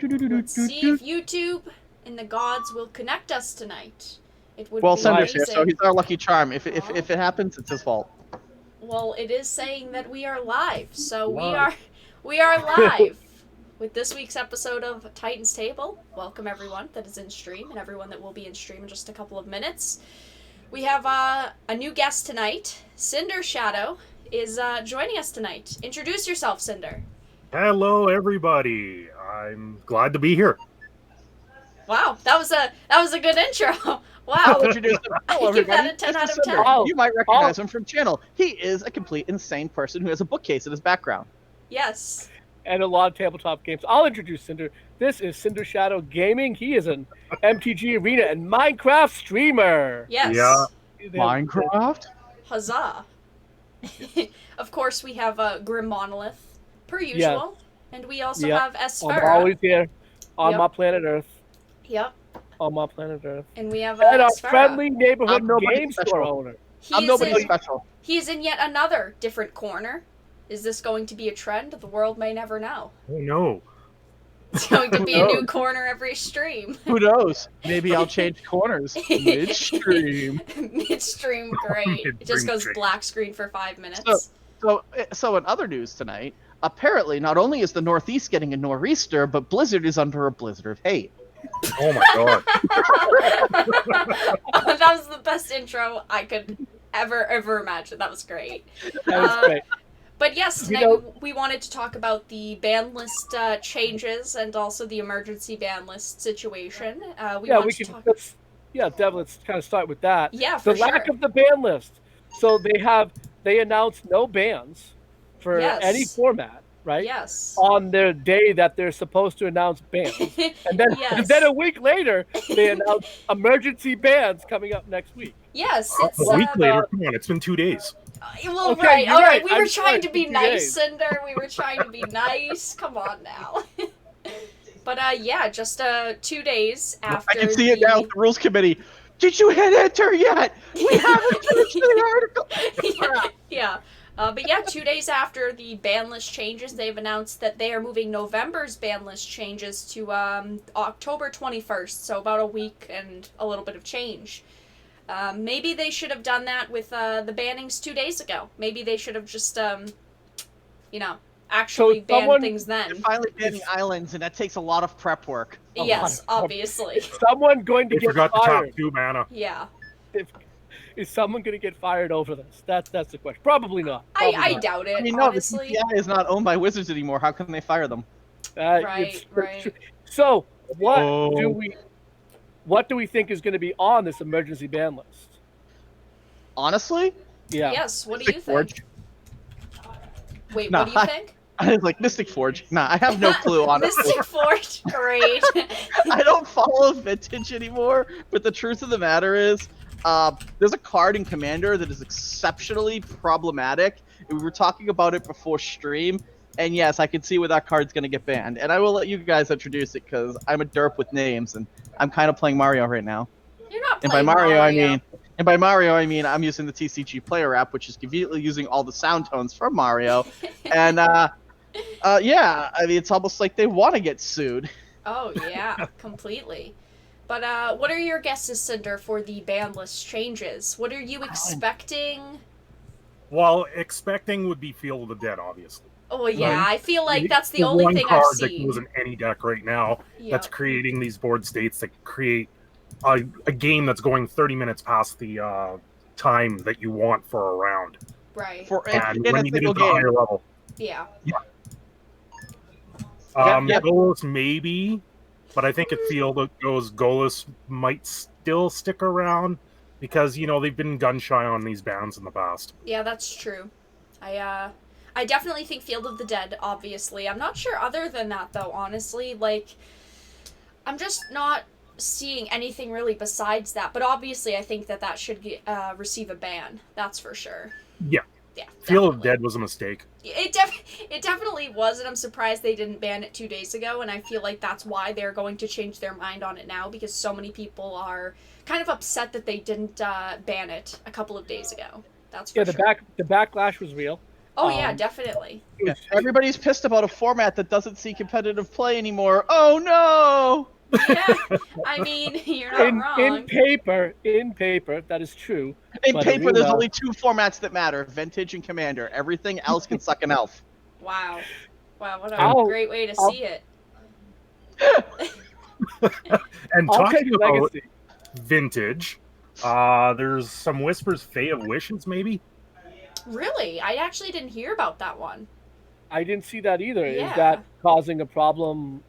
Let's see if YouTube and the gods will connect us tonight. It would Well, be Cinder's here, amazing. so he's our lucky charm. If it happens, it's his fault. Well, it is saying that we are live, so Live. we are live with this week's episode of Titan's Table. Welcome everyone that is in stream and everyone that will be in stream in just a couple of minutes. We have a new guest tonight. Cinder Shadow is joining us tonight. Introduce yourself, Cinder. Hello, everybody. I'm glad to be here. Wow, that was a good intro. Wow. I'll introduce him. Hello, I give that everybody. a 10 This out is of Cinder. 10. You might recognize him from channel. He is a complete insane person who has a bookcase in his background. Yes. And a lot of tabletop games. I'll introduce Cinder. This is Cinder Shadow Gaming. He is an MTG Arena and Minecraft streamer. Yes. Yeah. Minecraft? Huzzah. Of course, we have Grim Monolith, per usual. And we also have I'm Esfera. always here on Yep. my planet Earth. Yep. On my planet Earth. And we have And our Esfera. friendly neighborhood I'm nobody game special. store owner. I'm nobody special. He's in yet another different corner. Is this going to be a trend? The world may never know. Oh, no. It's going to be a new corner every stream. Who knows? Maybe I'll change corners midstream. Midstream, great. It just goes Midstream. black screen for 5 minutes. So in other news tonight, apparently not only is the Northeast getting a nor'easter, but Blizzard is under a blizzard of hate. Oh, my God. That was the best intro I could ever imagine. That was great. That was great. But yes, tonight we wanted to talk about the ban list changes and also the emergency ban list situation. Let's kind of start with that. Yeah, for the lack of the ban list. So they announced no bans for any format, right? Yes. On their day that they're supposed to announce bans. And then, Yes. and then a week later, they announced emergency bans coming up next week. Yes, it's A week later? Come on, it's been 2 days. well, Okay, right, you're all right. right. We I'm were trying sorry, to be 2 nice, days. Cinder. We were trying to be nice. Come on now. But just 2 days after. I can see it now. The rules committee. Did you hit enter yet? We haven't finished the article. Yeah. But yeah, 2 days after the ban list changes, they've announced that they are moving November's ban list changes to October 21st, so about a week and a little bit of change. Maybe they should have done that with the bannings 2 days ago. Maybe they should have just, actually banned things then. They're finally banning islands, and that takes a lot of prep work. Yes, obviously. Someone going to They get forgot the top fired. 2 mana. Yeah. Is someone going to get fired over this? That's the question. Probably not. I doubt it, I mean, no, the honestly. CPI is not owned by Wizards anymore. How can they fire them? Right. So what Oh. do we think is going to be on this emergency ban list? Honestly, Yeah. Yes, what do Mystic you Forge. think? Wait, No, what do you think? I was like Mystic Forge. Nah, I have no clue, honestly. Mystic Forge, great. I don't follow Vintage anymore, but the truth of the matter is, there's a card in Commander that is exceptionally problematic. And we were talking about it before stream, and yes, I can see where that card's going to get banned. And I will let you guys introduce it, because I'm a derp with names, and I'm kind of playing Mario right now. You're not And by playing Mario, I mean I'm using the TCG Player app, which is conveniently using all the sound tones from Mario. And, yeah, I mean, it's almost like they want to get sued. Oh, yeah, completely. But what are your guesses, Cinder, for the ban list changes? What are you expecting? Well, expecting would be Field of the Dead, obviously. Oh, yeah, Right. I feel like that's the only one thing card I've that seen. goes in any deck right now that's Yep. creating these board states that create a game that's going 30 minutes past the time that you want for a round. Right, And in when a you get single into the game. higher level. yeah. Yep. Golos maybe, but I think it feels that Golos might still stick around because, they've been gun shy on these bans in the past. Yeah, that's true. I definitely think Field of the Dead, obviously. I'm not sure other than that, though, honestly. Like, I'm just not seeing anything really besides that. But obviously, I think that should receive a ban. That's for sure. Yeah. Yeah. Field of definitely. Dead was a mistake. It definitely was, and I'm surprised they didn't ban it 2 days ago, and I feel like that's why they're going to change their mind on it now, because so many people are kind of upset that they didn't ban it a couple of days ago. That's for sure. The backlash was real. Oh yeah, definitely. Yeah, everybody's pissed about a format that doesn't see competitive play anymore. Oh no! Yeah, I mean, you're not in wrong. paper, that is true. In But paper, there's Arena- only two formats that matter: Vintage and Commander. Everything else can suck an elf. Wow. Wow, what a I'll- great way to I'll- see it. And I'll talking take about Legacy. vintage, there's some whispers, Fae of Wishes, maybe? Really? I actually didn't hear about that one. I didn't see that either. Yeah. Is that causing a problem?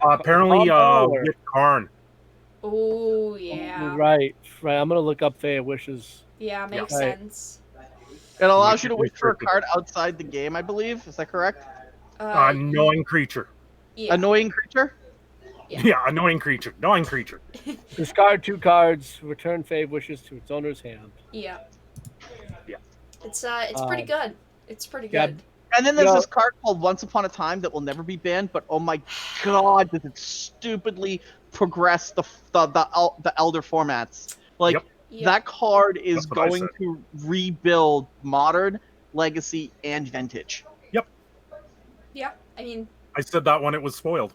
Apparently, combo or- with Karn. Oh, yeah. Right. I'm gonna look up Fae Wishes. Yeah, makes Right. sense. It allows you to wait for a card outside the game, I believe. Is that correct? Annoying creature. Yeah. Annoying creature? Yeah, annoying creature. Annoying creature. Discard 2 cards. Return Fae Wishes to its owner's hand. Yeah. Yeah. It's pretty good. It's pretty Yeah. good. And then there's Yeah. this card called Once Upon a Time that will never be banned, but oh my god, does it stupidly progress the Elder formats. Like, Yep. Yeah. that card is That's what I going said. to rebuild Modern, Legacy, and Vintage. Yeah. I mean, I said that when it was spoiled.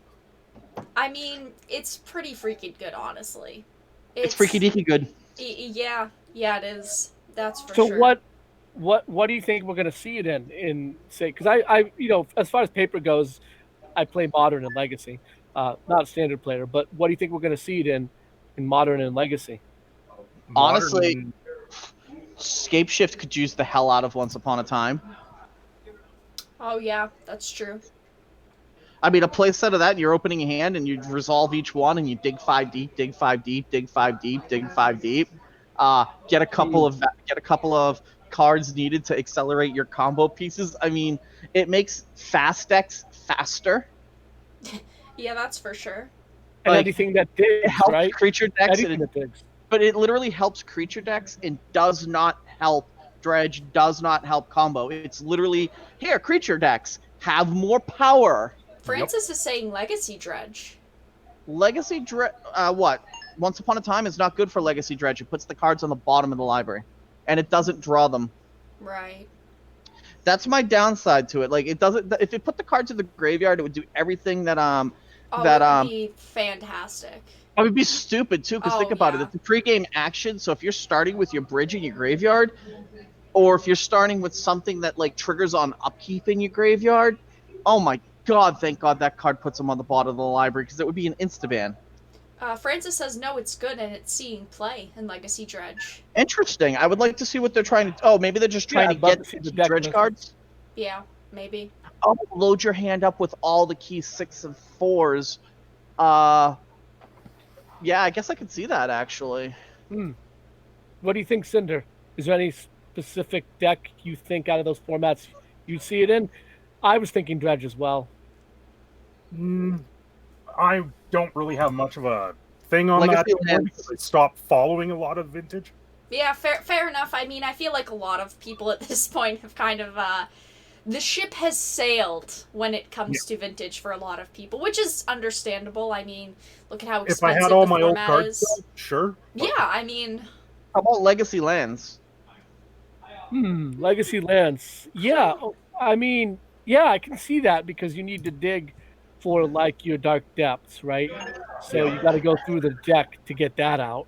it's pretty freaking good, honestly. It's freaky deaky good. Yeah. Yeah, it is. That's for So sure. what do you think we're gonna see it in say? Because I as far as paper goes, I play Modern and Legacy, not standard player. But what do you think we're gonna see it in Modern and Legacy? Honestly- Modern- Scape Shift could use the hell out of Once Upon a Time. Oh, yeah. That's true. I mean, a play set of that, you're opening a hand and you resolve each one and you dig 5 deep, dig 5 deep, dig 5 deep, dig 5 deep. Get a couple of cards needed to accelerate your combo pieces. I mean, it makes fast decks faster. Yeah, that's for sure. And Like, anything that It digs, helps right? creature decks, Anything that digs. but it literally helps creature decks and does not help dredge, does not help combo. It's literally, here, creature decks, have more power. Francis is saying Legacy Dredge. Legacy Dredge, what? Once Upon a Time is not good for Legacy Dredge. It puts the cards on the bottom of the library, and it doesn't draw them. Right. That's my downside to it. Like, it doesn't. If it put the cards in the graveyard, it would do everything that Oh, that it would be fantastic. It would be stupid too. Because Oh, think about yeah. it. It's a pre-game action. So if you're starting with your bridge in your graveyard, or if you're starting with something that like triggers on upkeep in your graveyard, oh my god! Thank God that card puts them on the bottom of the library because it would be an insta-ban. Francis says no, it's good and it's seeing play in Legacy Dredge. Interesting. I would like to see what they're trying to. Oh, maybe they're just trying I'd to love get to see the deck dredge list. cards. Yeah, maybe. Oh, load your hand up with all the key 6 and 4s. Yeah, I guess I could see that actually. What do you think, Cinder? Is there any specific deck you think out of those formats you'd see it in? I was thinking Dredge as well. I don't really have much of a thing on Legacy that anymore Lands. because I stopped following a lot of vintage. Yeah, fair enough. I mean, I feel like a lot of people at this point have kind of the ship has sailed when it comes to vintage for a lot of people, which is understandable. I mean, look at how If I expensive had all the my old format cards, is. though, sure. Yeah, I mean, How about Legacy Lands? Legacy Lands. Yeah, I mean, yeah, I can see that because you need to dig for like your dark depths, right? So you got to go through the deck to get that out.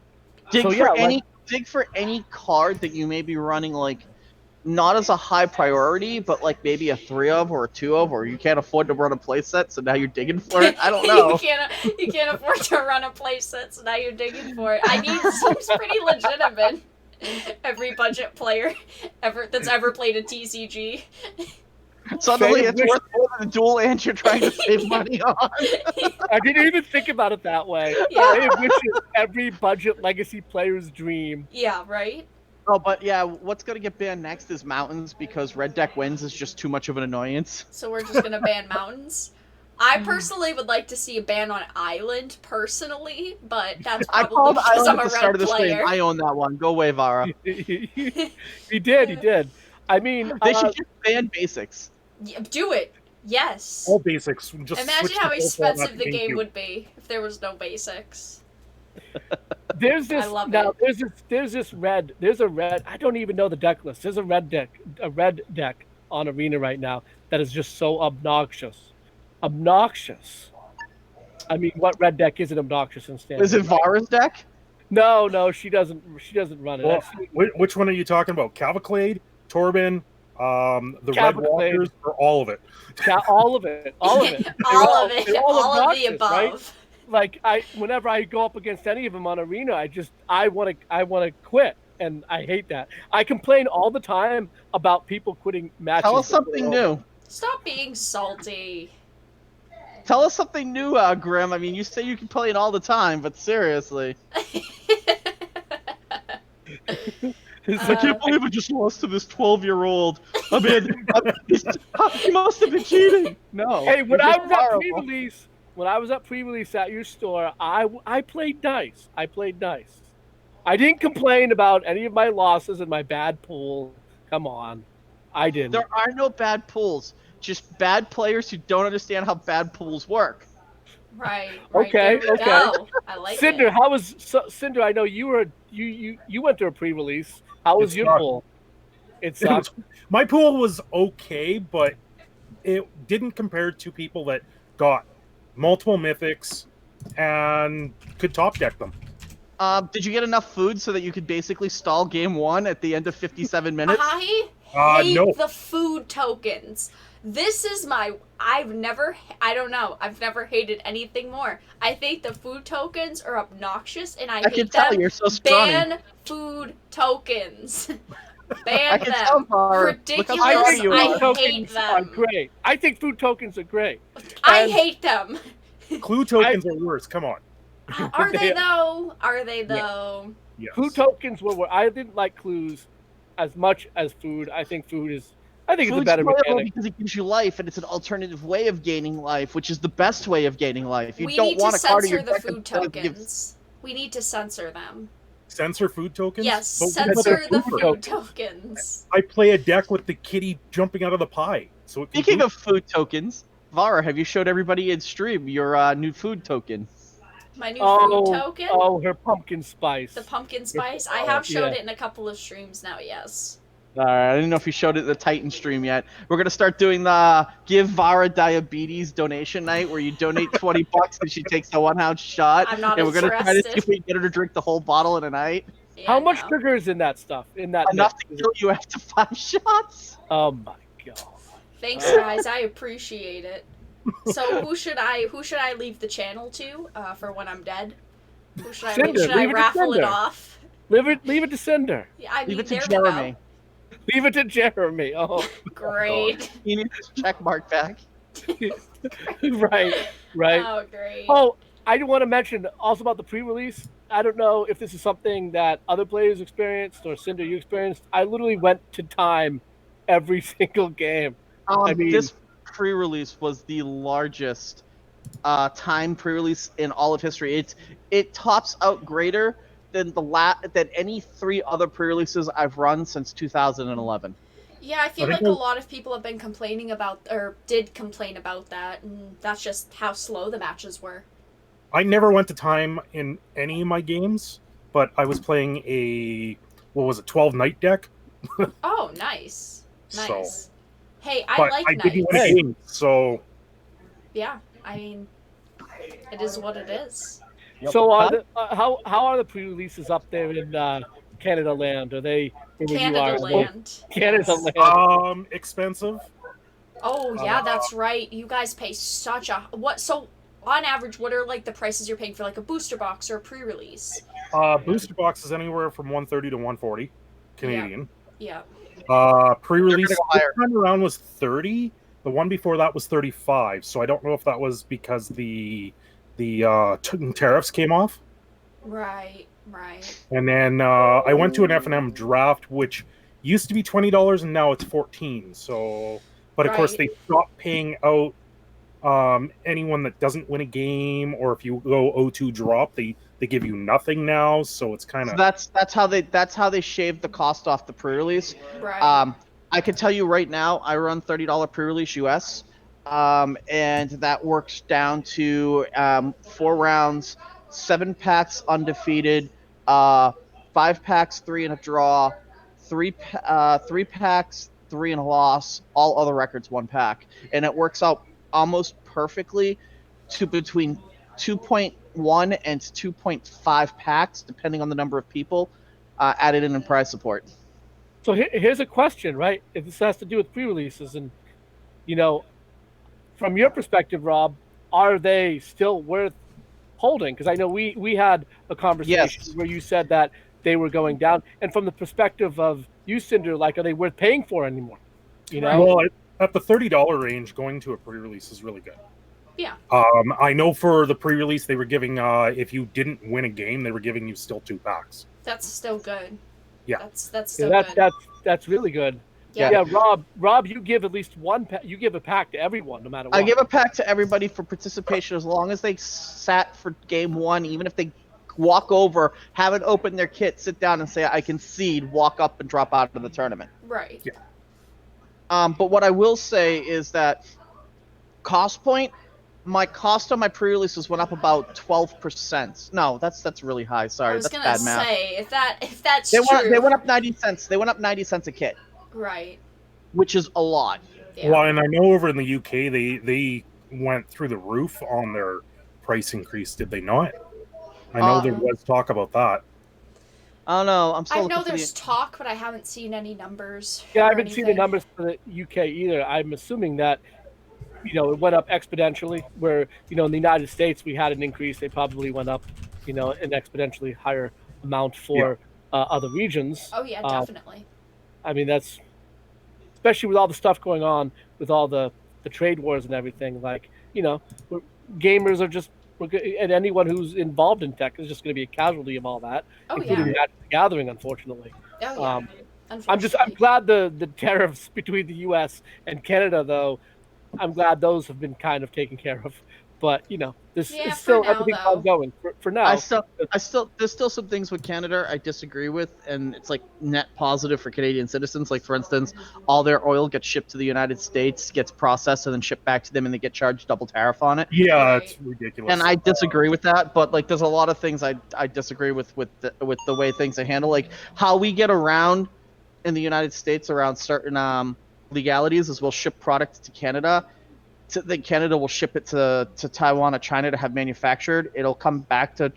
Dig So, for yeah, dig for any card that you may be running like not as a high priority, but like maybe a 3 of or a 2 of, or you can't afford to run a playset, so now you're digging for it. I don't know. you can't afford to run a playset, so now you're digging for it. I mean, it seems pretty legitimate. Every budget player that's ever played a TCG. Suddenly Fae it's Wish- worth more than the dual land you're trying to save money on. I didn't even think about it that way. Yeah. Fae Wish is every budget Legacy player's dream. Yeah, right? Oh, but yeah, what's gonna get banned next is Mountains because Red Deck Wins is just too much of an annoyance. So we're just gonna ban mountains. I personally would like to see a ban on Island, personally, but that's I probably called because Island I'm at a the start red of the stream. player. I own that one. Go away, Vara. He did. I mean, They should just ban basics. Yeah, do it. Yes. All basics. Just Imagine switch how the whole format expensive to the game GameCube. would be if there was no basics. there's this I love now. it. There's a red. I don't even know the deck list. There's a red deck on Arena right now that is just so obnoxious. Obnoxious. I mean, what red deck isn't obnoxious in standard? Is it Vara's deck? No, she doesn't. She doesn't run it. Well, which one are you talking about? Cavalcade, Torben, the Red Cavalcade. Walkers, or all of it? All of it. All of it. all of it. they're All of the obnoxious, above. right? Like whenever I go up against any of them on Arena, I want to quit, and I hate that. I complain all the time about people quitting matches. Tell us something new. Stop being salty. Tell us something new, Grim. I mean, you say you complain all the time, but seriously. I can't believe I just lost to this 12-year-old. I mean, he must have been cheating. No. Hey, when you're I just was at horrible. pre-release at your store, I played nice. I played nice. I didn't complain about any of my losses and my bad pool. Come on, I didn't. There are no bad pools. Just bad players who don't understand how bad pools work. Right. Okay, There we okay. go. I like Cinder, it. how was Cinder? I know you went to a pre-release. How was It your sucked. pool? It sucked. My pool was okay, but it didn't compare to people that got multiple mythics and could top deck them. Did you get enough food so that you could basically stall game 1 at the end of 57 minutes? I hate No. the food tokens. This is I've never hated anything more. I think the food tokens are obnoxious and I can hate tell them. you're so scrawny. Ban food tokens. I Ban can tell, them. Var. Ridiculous. Look how scrawny you I are. Food hate tokens are them. great. I think food tokens are great. I And- hate them. Clue tokens are worse. Come on. Are they though? Are they though? Yes. Food tokens were. I didn't like clues as much as food. I think food is. I think it's a Food's better playable mechanic. because it gives you life, and it's an alternative way of gaining life, which is the best way of gaining life. You We don't need to want a card in censor your the deck food that gives- tokens. We need to censor them. Censor food tokens? Yes, But censor the food food tokens. tokens. I play a deck with the kitty jumping out of the pie. So it can Speaking food- of food tokens, Vara, have you showed everybody in stream your new food token? My new food token? Oh, her pumpkin spice. The pumpkin spice? I have showed Yeah. it in a couple of streams now, yes. I didn't know if you showed it at the Titan stream yet. We're gonna start doing the Give Vara Diabetes donation night, where you donate $20 and she takes a 1-ounce shot. I'm not and we're gonna try to see interested. if we can get her to drink the whole bottle in a night. Yeah, How much no. sugar is in that stuff? In that Enough mix? to kill you after 5 shots. Oh my god. Thanks, guys. I appreciate it. So who should I leave the channel to for when I'm dead? Who should I, Cinder, should I leave it to raffle it Cinder. off? Leave it to Cinder. Yeah, I mean, Leave it to there Jeremy. Leave it to Jeremy. Oh, we go. Great. He needs his check mark back. right. Oh, great. Oh, I do want to mention also about the pre-release. I don't know if this is something that other players experienced or Cinder you experienced. I literally went to time every single game. I mean- This pre-release was the largest time pre-release in all of history. It tops out greater than than any 3 other pre-releases I've run since 2011. Yeah, I feel I think like a we'll- lot of people have been complaining about, or did complain about that, and that's just how slow the matches were. I never went to time in any of my games, but I was playing 12 night deck? Oh, nice. Nice. So, Hey, I but like I didn't nights. win a game, so Yeah, I mean, it is what it is. So how are the pre-releases up there in Canada land? Are they where you Canada are? land. Canada Yes. land. expensive. Oh, yeah, that's right. You guys pay such a... So, on average, what are, like, the prices you're paying for, like, a booster box or a pre-release? Booster box is anywhere from 130 to 140 Canadian. Yeah. Pre-release They're this gonna go higher. time around was 30. The one before that was 35. So I don't know if that was because the tariffs came off. Right. And then I went to an F&M draft, which used to be $20 and now it's 14. So, but of course Right. they stopped paying out anyone that doesn't win a game, or if you go 0-2 drop, they give you nothing now. So it's kind So of that's how they shaved the cost off the pre-release. Right. I can tell you right now, I run $30 pre-release US, and that works down to 4 rounds, 7 packs undefeated, 5 packs, 3 in a draw, 3 packs, 3 and a loss, all other records 1 pack, and it works out almost perfectly to between 2.1 and 2.5 packs, depending on the number of people added in prize support. So here's a question, right? If this has to do with pre-releases, and from your perspective, Rob, are they still worth holding? Because I know we had a conversation where you said that they were going down, and from the perspective of you, Cinder, like, are they worth paying for anymore? Well, at the $30 range, going to a pre-release is really good. Yeah. I know for the pre-release they were giving, if you didn't win a game, they were giving you still 2 packs. That's still good. Yeah. That's still good. That's really good. Yeah. Rob, you give at least one pack. You give a pack to everyone, no matter what. I give a pack to everybody for participation as long as they sat for game 1, even if they walk over, haven't opened their kit, sit down and say, I concede, walk up and drop out of the tournament. Right. Yeah. But what I will say is that cost point, my cost on my pre-releases went up about 12%. No, that's really high. Sorry, that's bad math. I was gonna say, if that's They true. went up 90 cents. They went up 90 cents a kit. Right. Which is a lot. Yeah. Well, and I know over in the UK they went through the roof on their price increase, did they not? I know there was talk about that. I don't know. I'm still I looking know for there's talk, but I haven't seen any numbers. Yeah, I haven't seen the numbers for the UK either. I'm assuming that it went up exponentially. Where in the United States we had an increase, they probably went up, an exponentially higher amount for other regions. Oh yeah, definitely. I mean, that's especially with all the stuff going on with all the trade wars and everything. Like, gamers are just, and anyone who's involved in tech is just going to be a casualty of all that, including Magic the Gathering, unfortunately. Oh yeah. I'm glad the tariffs between the U.S. and Canada, though, I'm glad those have been kind of taken care of. But this is still everything's ongoing for now. There's still some things with Canada I disagree with, and it's like net positive for Canadian citizens. Like, for instance, all their oil gets shipped to the United States, gets processed, and then shipped back to them, and they get charged double tariff on it. Yeah, it's ridiculous. And I disagree with that. But like, there's a lot of things I disagree with the way things are handled. Like, how we get around in the United States around certain legalities is we'll ship products to Canada. Then Canada will ship it to Taiwan or China to have manufactured. It'll come back to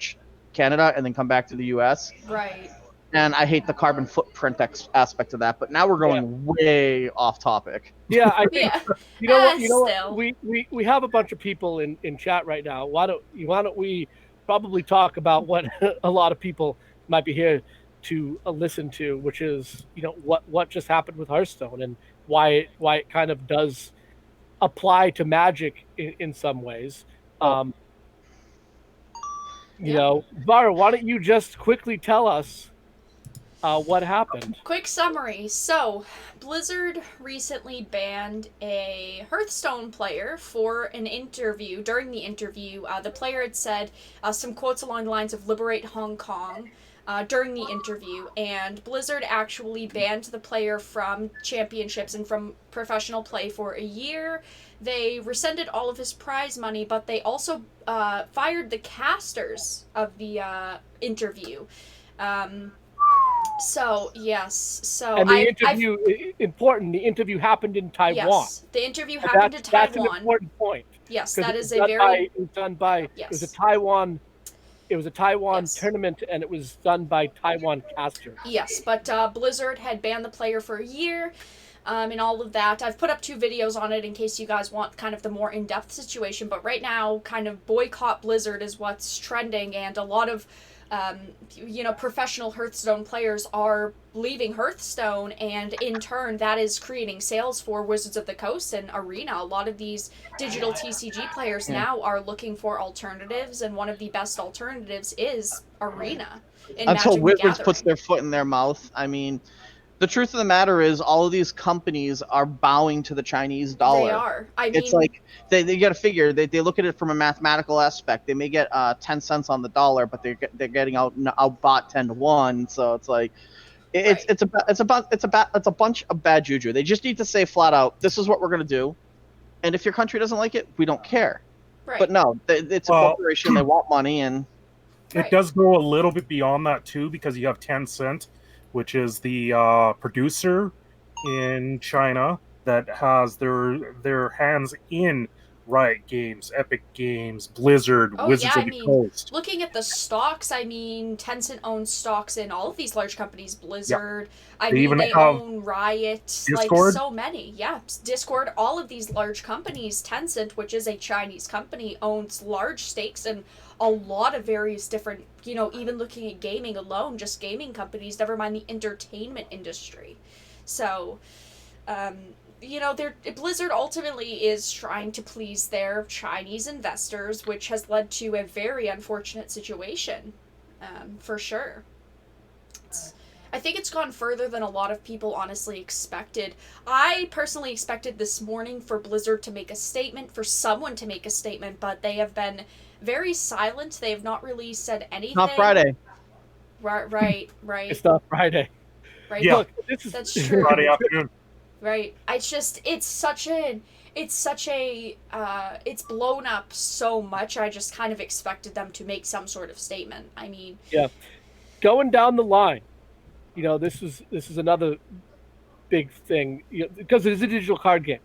Canada and then come back to the U.S. Right. And I hate the carbon footprint aspect of that. But now we're going way off topic. Yeah, I think you know still. what we have a bunch of people in chat right now. Why don't we probably talk about what a lot of people might be here to listen to, which is what just happened with Hearthstone and why it kind of does apply to Magic in some ways. Vara, why don't you just quickly tell us what happened? Quick summary. So, Blizzard recently banned a Hearthstone player for an interview. During the interview, the player had said some quotes along the lines of "Liberate Hong Kong." During the interview, and Blizzard actually banned the player from championships and from professional play for a year. They rescinded all of his prize money, but they also fired the casters of the interview. So and the interview important. The interview happened in Taiwan. Yes, the interview happened in Taiwan. That's an important point. Yes, that is it was a Taiwan. It was a Taiwan tournament, and it was done by Taiwan casters. Yes, but Blizzard had banned the player for a year, and all of that. I've put up 2 videos on it in case you guys want kind of the more in-depth situation, but right now, kind of boycott Blizzard is what's trending, and a lot of professional Hearthstone players are leaving Hearthstone, and in turn that is creating sales for Wizards of the Coast and Arena. A lot of these digital TCG players now are looking for alternatives, and one of the best alternatives is Arena. Until Wizards puts their foot in their mouth. I mean, the truth of the matter is all of these companies are bowing to the Chinese dollar. They are. It's like they got to figure. They look at it from a mathematical aspect. They may get 10 cents on the dollar, but they're getting outbought 10 to 1. So it's like it's a bunch of bad juju. They just need to say flat out, this is what we're gonna do, and if your country doesn't like it, we don't care. Right. But no, it's a corporation. They want money, and it does go a little bit beyond that too, because you have Tencent, which is the producer in China that has their hands in Riot Games, Epic Games, Blizzard, Oh yeah, Wizards I of the mean, Coast. looking at the stocks, I mean, Tencent owns stocks in all of these large companies. Yeah, Blizzard, I they mean, even they have own Riot, like Discord. so many. Yeah, Discord, all of these large companies. Tencent, which is a Chinese company, owns large stakes in a lot of various different, even looking at gaming alone, just gaming companies, never mind the entertainment industry. So, um, Blizzard ultimately is trying to please their Chinese investors, which has led to a very unfortunate situation, for sure. I think it's gone further than a lot of people honestly expected. I personally expected this morning for Blizzard to make a statement, for someone to make a statement, but they have been very silent. They have not really said anything. Not Friday. Right. It's not Friday. Right. Yeah. Look, this is That's true. Friday afternoon. Right. It's blown up so much. I just kind of expected them to make some sort of statement. I mean, Yeah. Going down the line, this is another big thing, because it is a digital card game.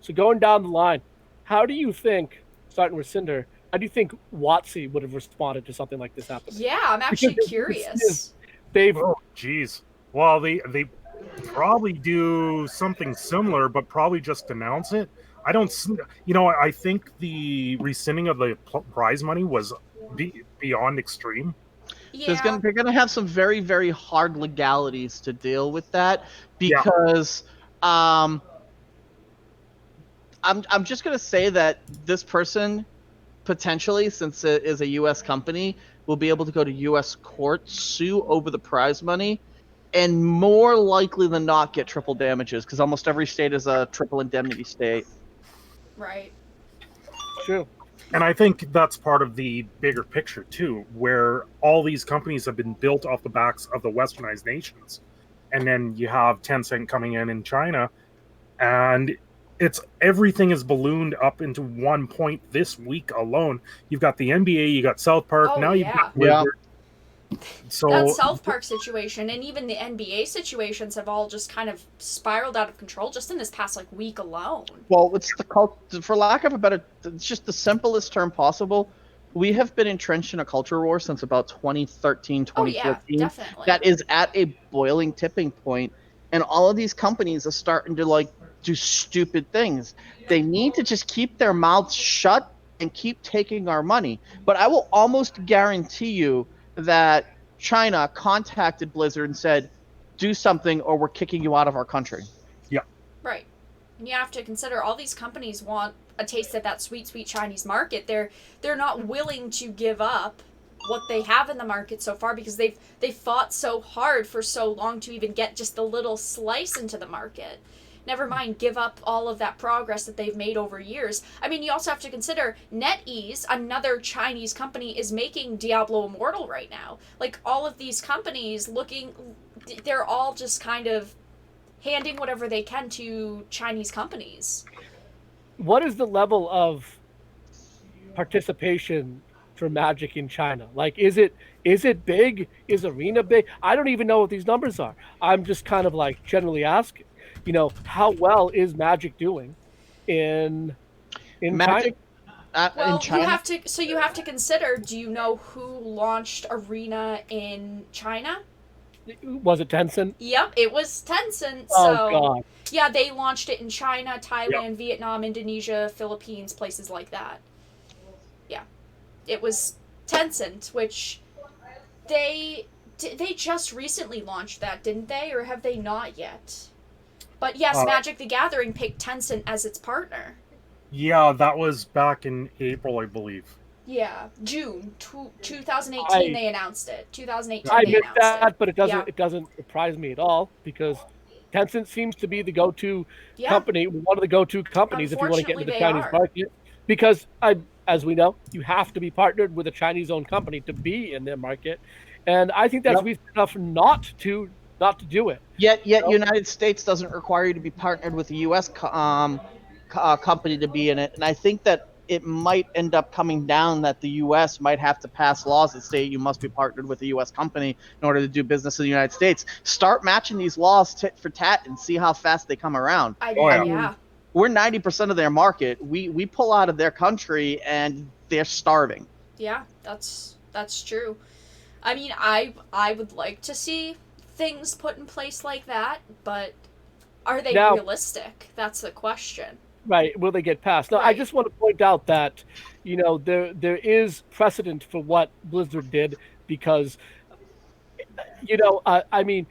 So going down the line, how do you think, starting with Cinder, how do you think WotC would have responded to something like this happening? yeah, I'm actually curious. They've Oh, geez. Well, they probably do something similar, but probably just announce it. I don't, I think the rescinding of the prize money was beyond extreme. Yeah. They're gonna have some very, very hard legalities to deal with that because I'm just gonna say that this person potentially, since it is a U.S. company, will be able to go to U.S. court, sue over the prize money, and more likely than not get triple damages because almost every state is a triple indemnity state. Right. true. And I think that's part of the bigger picture too, where all these companies have been built off the backs of the westernized nations. And then you have Tencent coming in China, and everything is ballooned up into one point this week alone. You've got the NBA, you got South Park, Oh, now you've yeah. got Blizzard. So That South Park situation and even the NBA situations have all just kind of spiraled out of control just in this past week alone. Well, it's for lack of a better, it's just the simplest term possible. We have been entrenched in a culture war since about 2013, Oh yeah, 2014. definitely. That is at a boiling tipping point, and all of these companies are starting to do stupid things. They need to just keep their mouths shut and keep taking our money. But I will almost guarantee you that China contacted Blizzard and said, "Do something, or we're kicking you out of our country." Right. And you have to consider all these companies want a taste of that sweet, sweet Chinese market. They're not willing to give up what they have in the market so far because they've fought so hard for so long to even get just a little slice into the market. Never mind give up all of that progress that they've made over years. I mean, you also have to consider NetEase, another Chinese company, is making Diablo Immortal right now. All of these companies they're all just kind of handing whatever they can to Chinese companies. What is the level of participation for Magic in China? Is it big? Is Arena big? I don't even know what these numbers are. I'm just kind of generally asking. How well is Magic doing in Magic China? Well, in China. you have to consider. Do you know who launched Arena in China? Was it Tencent? Yep, it was Tencent. Oh So God! yeah, they launched it in China, Thailand, Vietnam, Indonesia, Philippines, places like that. Yeah, it was Tencent, which they just recently launched that, didn't they, or have they not yet? But yes, Magic the Gathering picked Tencent as its partner. yeah, that was back in April, I believe. Yeah, June 2018 they announced it. 2018 I they missed announced that, it. but it doesn't surprise me at all because Tencent seems to be the go-to company, one of the go-to companies if you want to get into the Chinese market. Because as we know, you have to be partnered with a Chinese-owned company to be in their market, and I think that's reason enough not to do it. Yet United States doesn't require you to be partnered with a U.S. Company to be in it, and I think that it might end up coming down that the U.S. might have to pass laws that state you must be partnered with a U.S. company in order to do business in the United States. Start matching these laws tit for tat and see how fast they come around. I Oh, yeah. mean, yeah. We're 90% of their market. We pull out of their country and they're starving. Yeah, that's true. I mean, I would like to see things put in place like that, but are they Now- realistic? That's the question. Right? Will they get passed? No, I Right. just want to point out that there is precedent for what Blizzard did because I mean,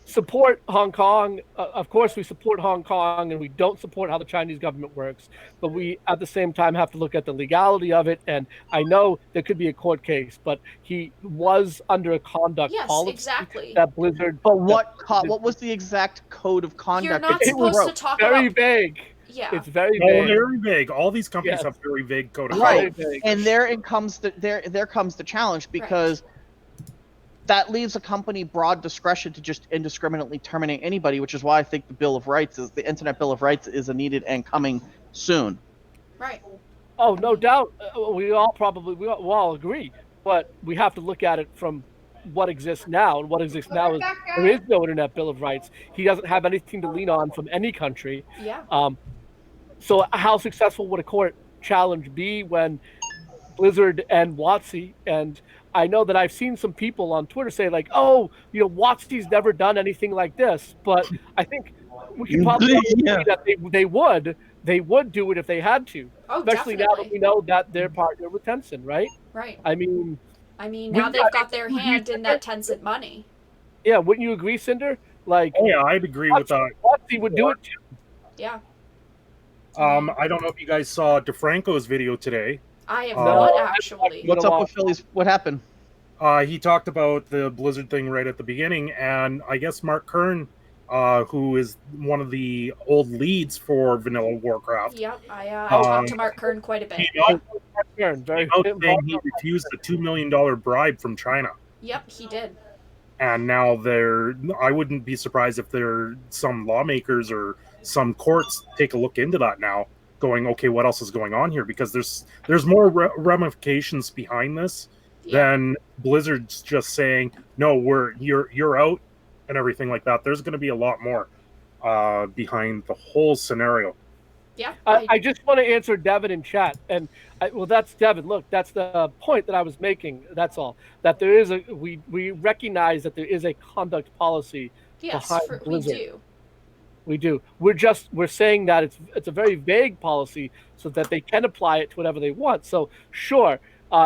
support Hong Kong. Of course, we support Hong Kong, and we don't support how the Chinese government works. But we, at the same time, have to look at the legality of it. And I know there could be a court case, but he was under a conduct Yes, policy exactly. that Blizzard. But what was the exact code of conduct? You're not that they supposed wrote? to talk Very about. vague. Yeah. It's very Oh, vague. very vague. All these companies Yes. have very vague code of Right. conduct. Very vague. And there comes the challenge, because that leaves a company broad discretion to just indiscriminately terminate anybody, which is why I think the Internet Bill of Rights is needed and coming soon. Right. Oh, no doubt. We all agree, but we have to look at it from what exists now, and what exists now is there is no Internet Bill of Rights. He doesn't have anything to lean on from any country. Yeah. So how successful would a court challenge be when Blizzard and WotC, and I know that I've seen some people on Twitter say like, oh, WotC's never done anything like this, but I think we can probably agree that they would do it if they had to, Oh, especially now that definitely. we know that they're partnered with Tencent, right? Right. I mean, Now they've got their hand in that Tencent money. yeah, wouldn't you agree, Cinder? Like, Oh, yeah, I'd agree with that. WotC would do it too. Yeah. I don't know if you guys saw DeFranco's video today. I have No. not actually. What's up with Phillies? What happened? He talked about the Blizzard thing right at the beginning, and I guess Mark Kern, who is one of the old leads for Vanilla Warcraft, Yep. I talked to Mark Kern quite a bit. Very saying he refused a $2 million bribe from China. Yep, he did. And now I wouldn't be surprised if some lawmakers or some courts take a look into that now, going, okay, what else is going on here? Because there's more ramifications behind this than Blizzard's just saying, no, you're out and everything like that. There's going to be a lot more behind the whole scenario. Yeah. I just want to answer Devin in chat, and that's Devin. Look, that's the point that I was making. That's all. That there is we recognize that there is a conduct policy behind we Blizzard. do. We do. We're saying that it's a very vague policy so that they can apply it to whatever they want. So sure,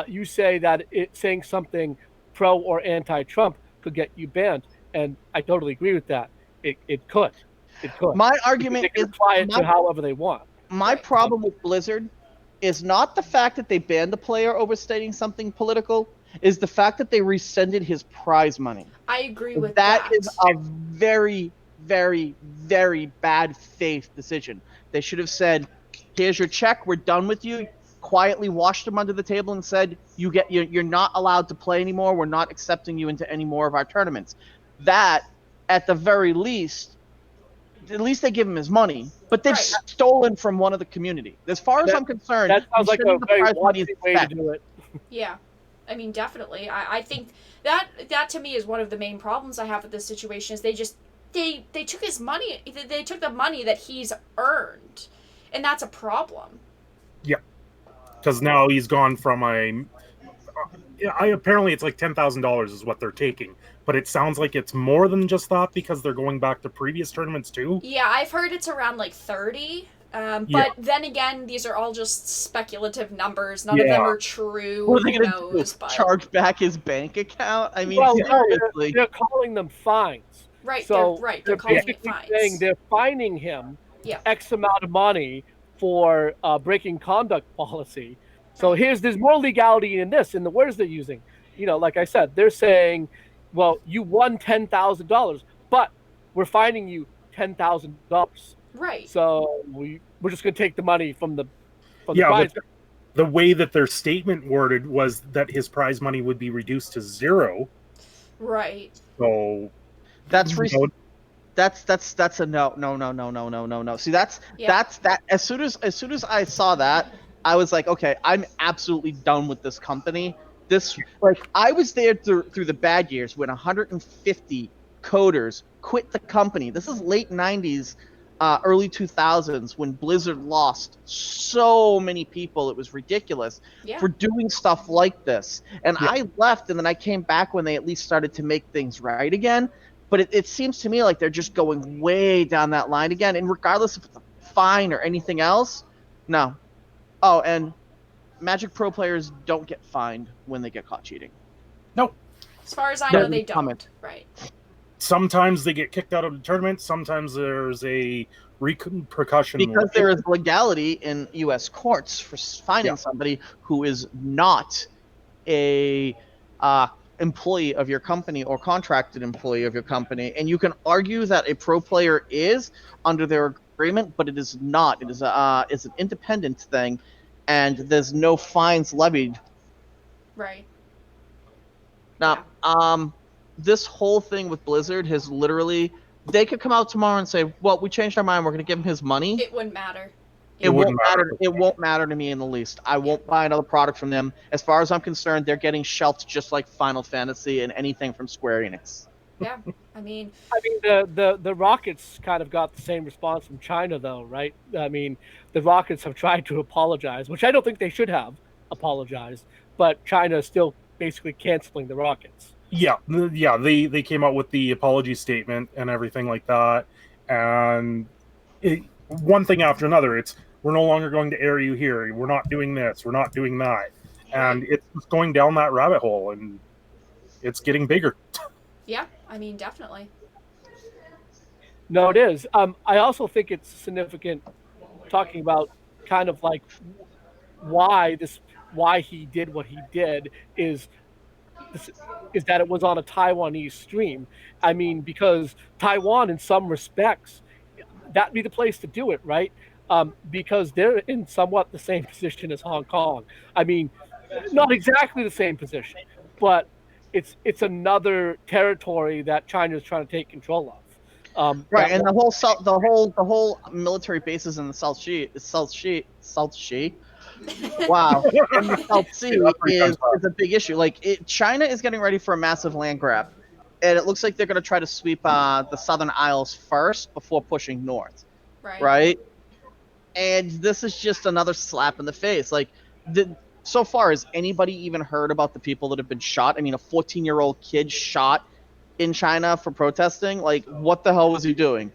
you say that saying something pro or anti-Trump could get you banned, and I totally agree with that. It could. It could. My argument They can is apply it to however they want. my problem with Blizzard is not the fact that they banned the player overstating something political, is the fact that they rescinded his prize money. I agree with that. That is a very, very, very bad faith decision. They should have said, here's your check, we're done with you, quietly washed him under the table and said, you're not allowed to play anymore, we're not accepting you into any more of our tournaments. That, at the very least, at least they give him his money, but they've stolen from one of the community. As far as I'm concerned, That sounds like a rescinding the very prize money is WotC way to theft. do it. Yeah. I mean, definitely. I think that to me is one of the main problems I have with this situation is they took his money. They took the money that he's earned, and that's a problem. Yeah, because now he's gone from apparently it's like $10,000 is what they're taking, but it sounds like it's more than just that because they're going back to previous tournaments too. Yeah, I've heard it's around like 30. But then again, these are all just speculative numbers. None of them are true. What are they Who going to do? knows? But Charge back his bank account? I mean, Well, seriously. they're calling them fines. right, So they're calling it basically fines. saying they're fining him Yeah. X amount of money for breaking conduct policy. So there's more legality in this in the words they're using. Like I said, they're saying, well, you won $10,000, but we're fining you $10,000. Right. So we're just going to take the money from the Yeah, prize. but the way that their statement worded was that his prize money would be reduced to 0. Right. So That's that's a no. See, that's Yeah. that. As soon as I saw that, I was like, okay, I'm absolutely done with this company. This, like, I was there through the bad years when 150 coders quit the company. This is late 90s, early 2000s, when Blizzard lost so many people. It was ridiculous Yeah. for doing stuff like this. And Yeah. I left, and then I came back when they at least started to make things right again. But it seems to me like they're just going way down that line again. And regardless if it's a fine or anything else, no. Oh, and Magic Pro players don't get fined when they get caught cheating. No. As far as I No know, they don't. comment. Right. Sometimes they get kicked out of the tournament. Sometimes there's a repercussion. Because there is legality in U.S. courts for finding somebody who is not a employee of your company or contracted employee of your company, and you can argue that a pro player is under their agreement, but it is not. It is it's an independent thing, and there's no fines levied. Right. Now, this whole thing with Blizzard has literally, they could come out tomorrow and say, well, we changed our mind, we're going to give him his money. It wouldn't matter. It won't wouldn't matter. matter. It won't matter to me in the least. I won't buy another product from them. As far as I'm concerned, they're getting shelved just like Final Fantasy and anything from Square Enix. Yeah. I mean, the Rockets kind of got the same response from China, though, right? I mean, the Rockets have tried to apologize, which I don't think they should have apologized, but China is still basically canceling the Rockets. Yeah. They came out with the apology statement and everything like that, and one thing after another. It's, we're no longer going to air you here. We're not doing this. We're not doing that, and it's just going down that rabbit hole, and it's getting bigger. yeah. I mean, definitely. No, it is. I also think it's significant talking about kind of like why he did what he did is that it was on a Taiwanese stream. I mean, because Taiwan, in some respects, that'd be the place to do it, right? Because they're in somewhat the same position as Hong Kong. I mean, not exactly the same position, but it's another territory that China is trying to take control of. Right, and the whole military bases in the South Sea. Wow, and the South Sea is a big issue. Like, China is getting ready for a massive land grab, and it looks like they're going to try to sweep the Southern Isles first before pushing north. Right. Right, and this is just another slap in the face. Like, so far, has anybody even heard about the people that have been shot? I mean, a 14-year-old kid shot in China for protesting. Like, what the hell was he doing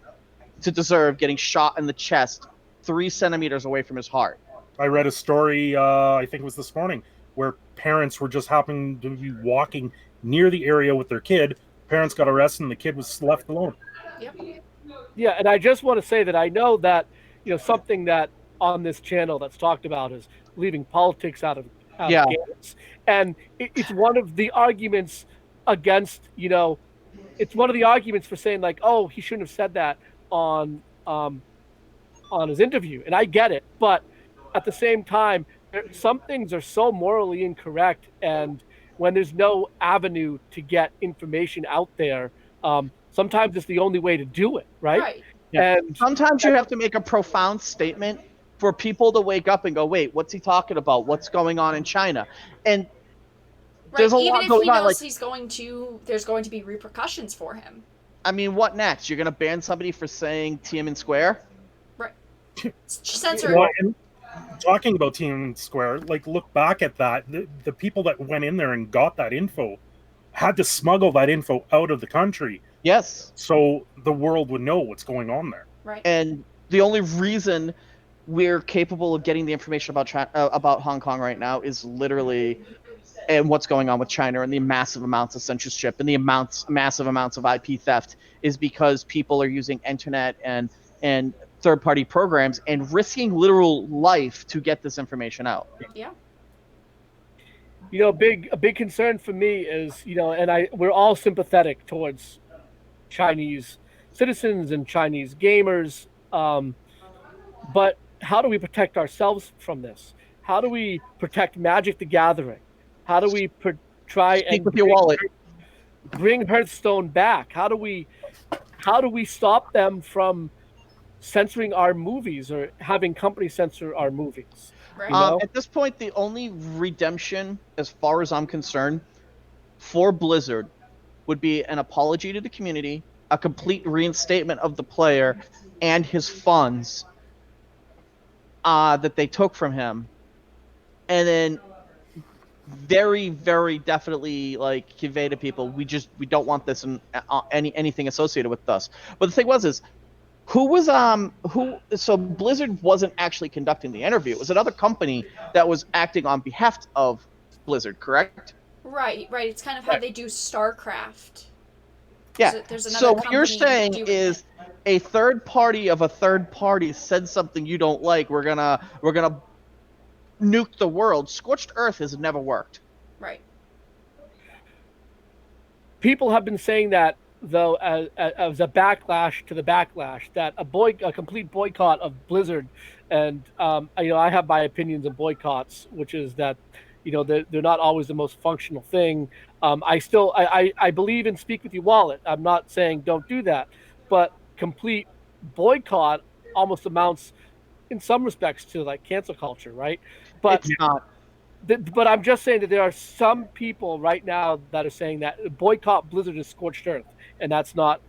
to deserve getting shot in the chest 3 centimeters away from his heart? I read a story, I think it was this morning, where parents were just happening to be walking near the area with their kid. Parents got arrested and the kid was left alone. Yep. Yeah, and I just want to say that I know that, something that on this channel that's talked about is leaving politics out of games. And it's one of the arguments against, it's one of the arguments for saying, like, oh, he shouldn't have said that on his interview. And I get it, but at the same time, some things are so morally incorrect, and when there's no avenue to get information out there, sometimes it's the only way to do it, right? Right. And sometimes you have to make a profound statement for people to wake up and go, wait, what's he talking about? What's going on in China? And there's a lot going on. Like, there's going to be repercussions for him. I mean, what next? You're going to ban somebody for saying Tiananmen Square? Right. Censor. Well, and talking about Tiananmen Square, like, look back at that. The people that went in there and got that info had to smuggle that info out of the country. Yes. So the world would know what's going on there. Right. And the only reason we're capable of getting the information about Hong Kong right now is literally and what's going on with China and the massive amounts of censorship and the massive amounts of IP theft is because people are using internet and third-party programs and risking literal life to get this information out. Yeah. A big concern for me is, and we're all sympathetic towards Chinese citizens and Chinese gamers, but how do we protect ourselves from this? How do we protect Magic the Gathering? How do we try Speak and with your wallet. bring Hearthstone back? How do we how do we stop them from censoring our movies or having companies censor our movies? Right. You know? At this point, the only redemption, as far as I'm concerned, for Blizzard would be an apology to the community, a complete reinstatement of the player and his funds that they took from him, and then very, very definitely like convey to people we don't want this and anything associated with us. But the thing is so Blizzard wasn't actually conducting the interview. It was another company that was acting on behalf of Blizzard, correct? Right. It's kind of how they do StarCraft. Yeah. There's another So what you're company saying doing is it. a third party of a third party said something you don't like. We're gonna nuke the world. Scorched Earth has never worked. Right. People have been saying that, though, as a backlash to the backlash, that a complete boycott of Blizzard, and I have my opinions of boycotts, which is that they're not always the most functional thing. I believe in Speak With Your Wallet. I'm not saying don't do that, but complete boycott almost amounts, in some respects, to like cancel culture, right? But It's not. But I'm just saying that there are some people right now that are saying that boycott Blizzard is scorched earth, and that's not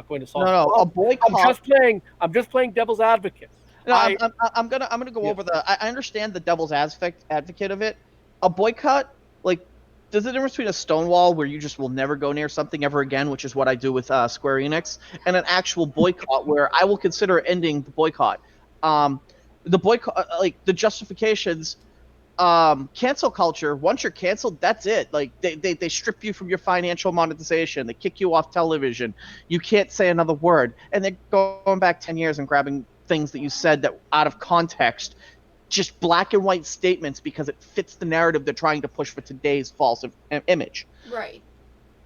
going to solve. No, the a problem. boycott. I'm just playing devil's advocate. No, I'm gonna go over the. I understand the devil's advocate of it. A boycott, like, there's a difference between a stonewall where you just will never go near something ever again, which is what I do with Square Enix, and an actual boycott where I will consider ending the boycott. The boycott, like the justifications, cancel culture. Once you're canceled, that's it. Like they strip you from your financial monetization. They kick you off television. You can't say another word, and they're going back 10 years and grabbing things that you said that out of context, just black and white statements because it fits the narrative they're trying to push for today's false image. Right.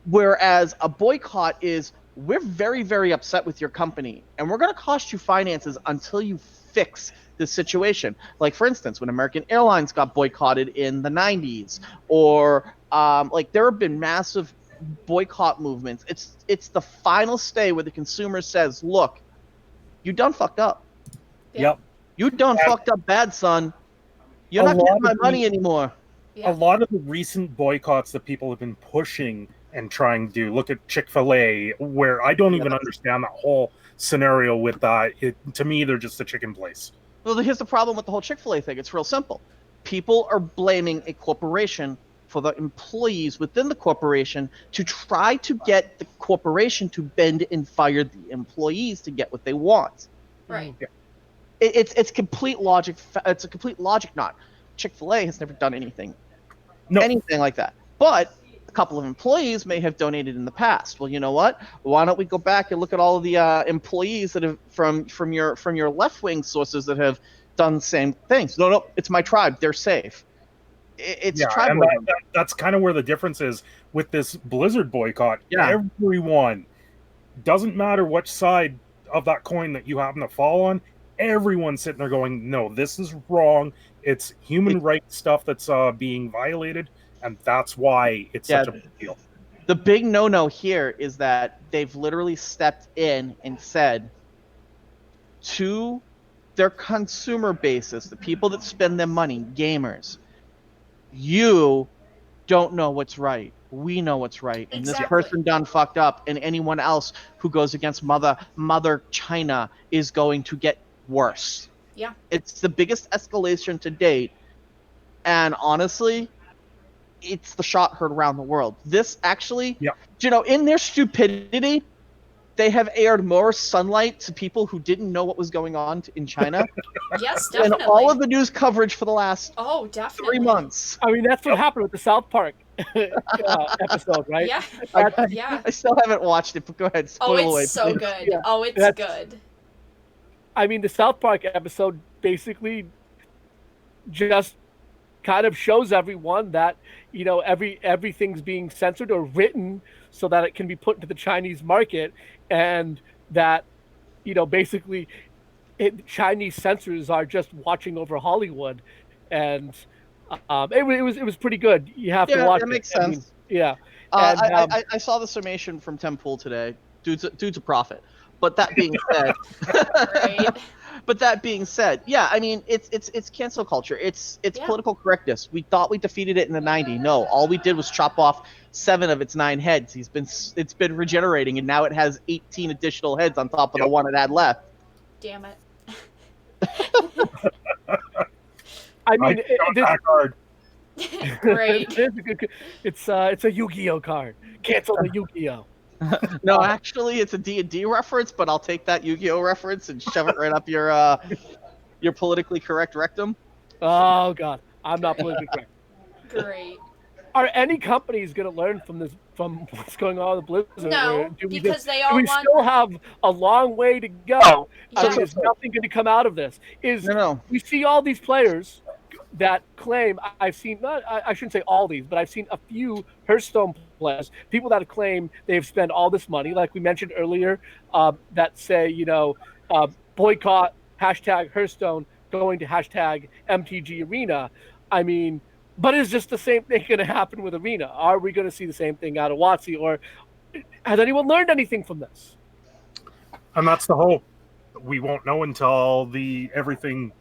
Whereas a boycott is, we're very, very upset with your company, and we're going to cost you finances until you fix the situation. Like, for instance, when American Airlines got boycotted in the 90s, or like there have been massive boycott movements. It's the final stay where the consumer says, look, you done fucked up. Yep. You done fucked up bad, son. You're not getting my money anymore. Yeah. A lot of the recent boycotts that people have been pushing and trying to do, look at Chick-fil-A, where I don't even understand that whole scenario with that. To me, they're just a chicken place. Well, here's the problem with the whole Chick-fil-A thing. It's real simple. People are blaming a corporation for the employees within the corporation to try to get the corporation to bend and fire the employees to get what they want. Right. Yeah. It's complete logic. It's a complete logic knot. Chick-fil-A has never done anything like that. But a couple of employees may have donated in the past. Well, you know what? Why don't we go back and look at all of the employees that have from your left-wing sources that have done the same things? No, it's my tribe. They're safe. It's tribal. And that's kind of where the difference is with this Blizzard boycott. Yeah. Everyone, doesn't matter which side of that coin that you happen to fall on, everyone's sitting there going, no, this is wrong. It's human rights stuff that's being violated, and that's why it's such a big deal. The big no-no here is that they've literally stepped in and said to their consumer basis, the people that spend their money, gamers, you don't know what's right. We know what's right. And Exactly. this person done fucked up, and anyone else who goes against Mother China is going to get worse. Yeah. It's the biggest escalation to date, and honestly, it's the shot heard around the world. This actually, in their stupidity, they have aired more sunlight to people who didn't know what was going on in China Yes, than definitely. all of the news coverage for the last 3 months. I mean, that's what happened with the South Park episode, right? Yeah. I still haven't watched it, but go ahead. Oh, Spoil away, it's so please. good. Yeah. Oh, it's That's- good. I mean, the South Park episode basically just kind of shows everyone that everything's being censored or written so that it can be put into the Chinese market, and that basically Chinese censors are just watching over Hollywood, and it was pretty good. You have to watch. That makes it. sense. I mean, yeah. I saw the summation from Tim Pool today. dude's a prophet. But that being said, Right. but that being said, yeah, I mean, it's cancel culture. It's Yeah. political correctness. We thought we defeated it in the '90s. No, all we did was chop off 7 of its 9 heads. It's been regenerating, and now it has 18 additional heads on top of the one it had left. Damn it. I mean, that card. Great. it's a Yu-Gi-Oh card. Cancel the Yu-Gi-Oh. No, actually, it's a D&D reference, but I'll take that Yu-Gi-Oh reference and shove it right up your politically correct rectum. Oh God, I'm not politically correct. Great. Are any companies going to learn from what's going on with Blizzard? No, or do we because they all do we want. still have a long way to go? Yeah. There's nothing going to come out of this. No. We see all these players that claim, I've seen, I shouldn't say all these, but I've seen a few Hearthstone players, people that claim they've spent all this money, like we mentioned earlier, that say, boycott hashtag Hearthstone going to hashtag MTG Arena. I mean, but is just the same thing going to happen with Arena? Are we going to see the same thing out of WotC, or has anyone learned anything from this? And that's the hope. We won't know until everything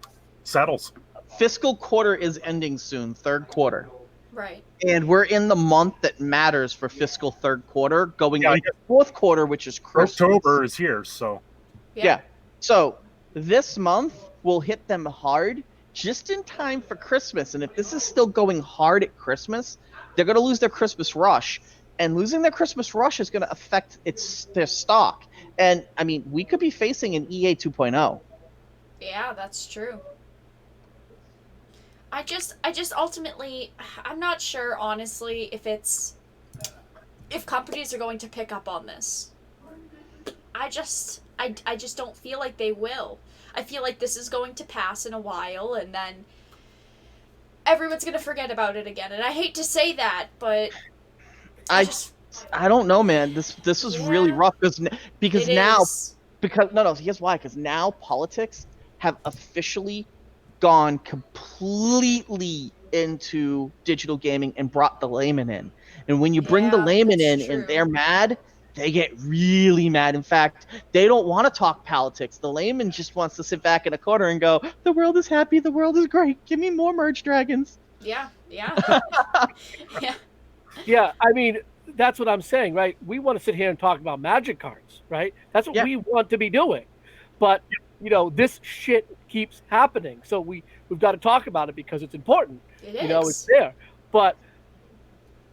settles. Fiscal quarter is ending soon, third quarter. Right. And we're in the month that matters for fiscal third quarter, going into fourth quarter, which is Christmas. October is here, so. Yeah. So this month will hit them hard just in time for Christmas. And if this is still going hard at Christmas, they're going to lose their Christmas rush. And losing their Christmas rush is going to affect their stock. And, I mean, we could be facing an EA 2.0. Yeah, that's true. I just ultimately, I'm not sure, honestly, if companies are going to pick up on this. I just don't feel like they will. I feel like this is going to pass in a while, and then everyone's going to forget about it again. And I hate to say that, but I don't know, man. This was really rough because now, here's why. Because now politics have officially gone completely into digital gaming and brought the layman in. And when you bring the layman in and they're mad, they get really mad. In fact, they don't want to talk politics. The layman just wants to sit back in a corner and go, the world is happy, the world is great, give me more merge dragons. Yeah. Yeah, I mean, that's what I'm saying, right? We want to sit here and talk about Magic cards, right? That's what we want to be doing. But, this shit keeps happening. So we've got to talk about it because it's important. It is. It's there. But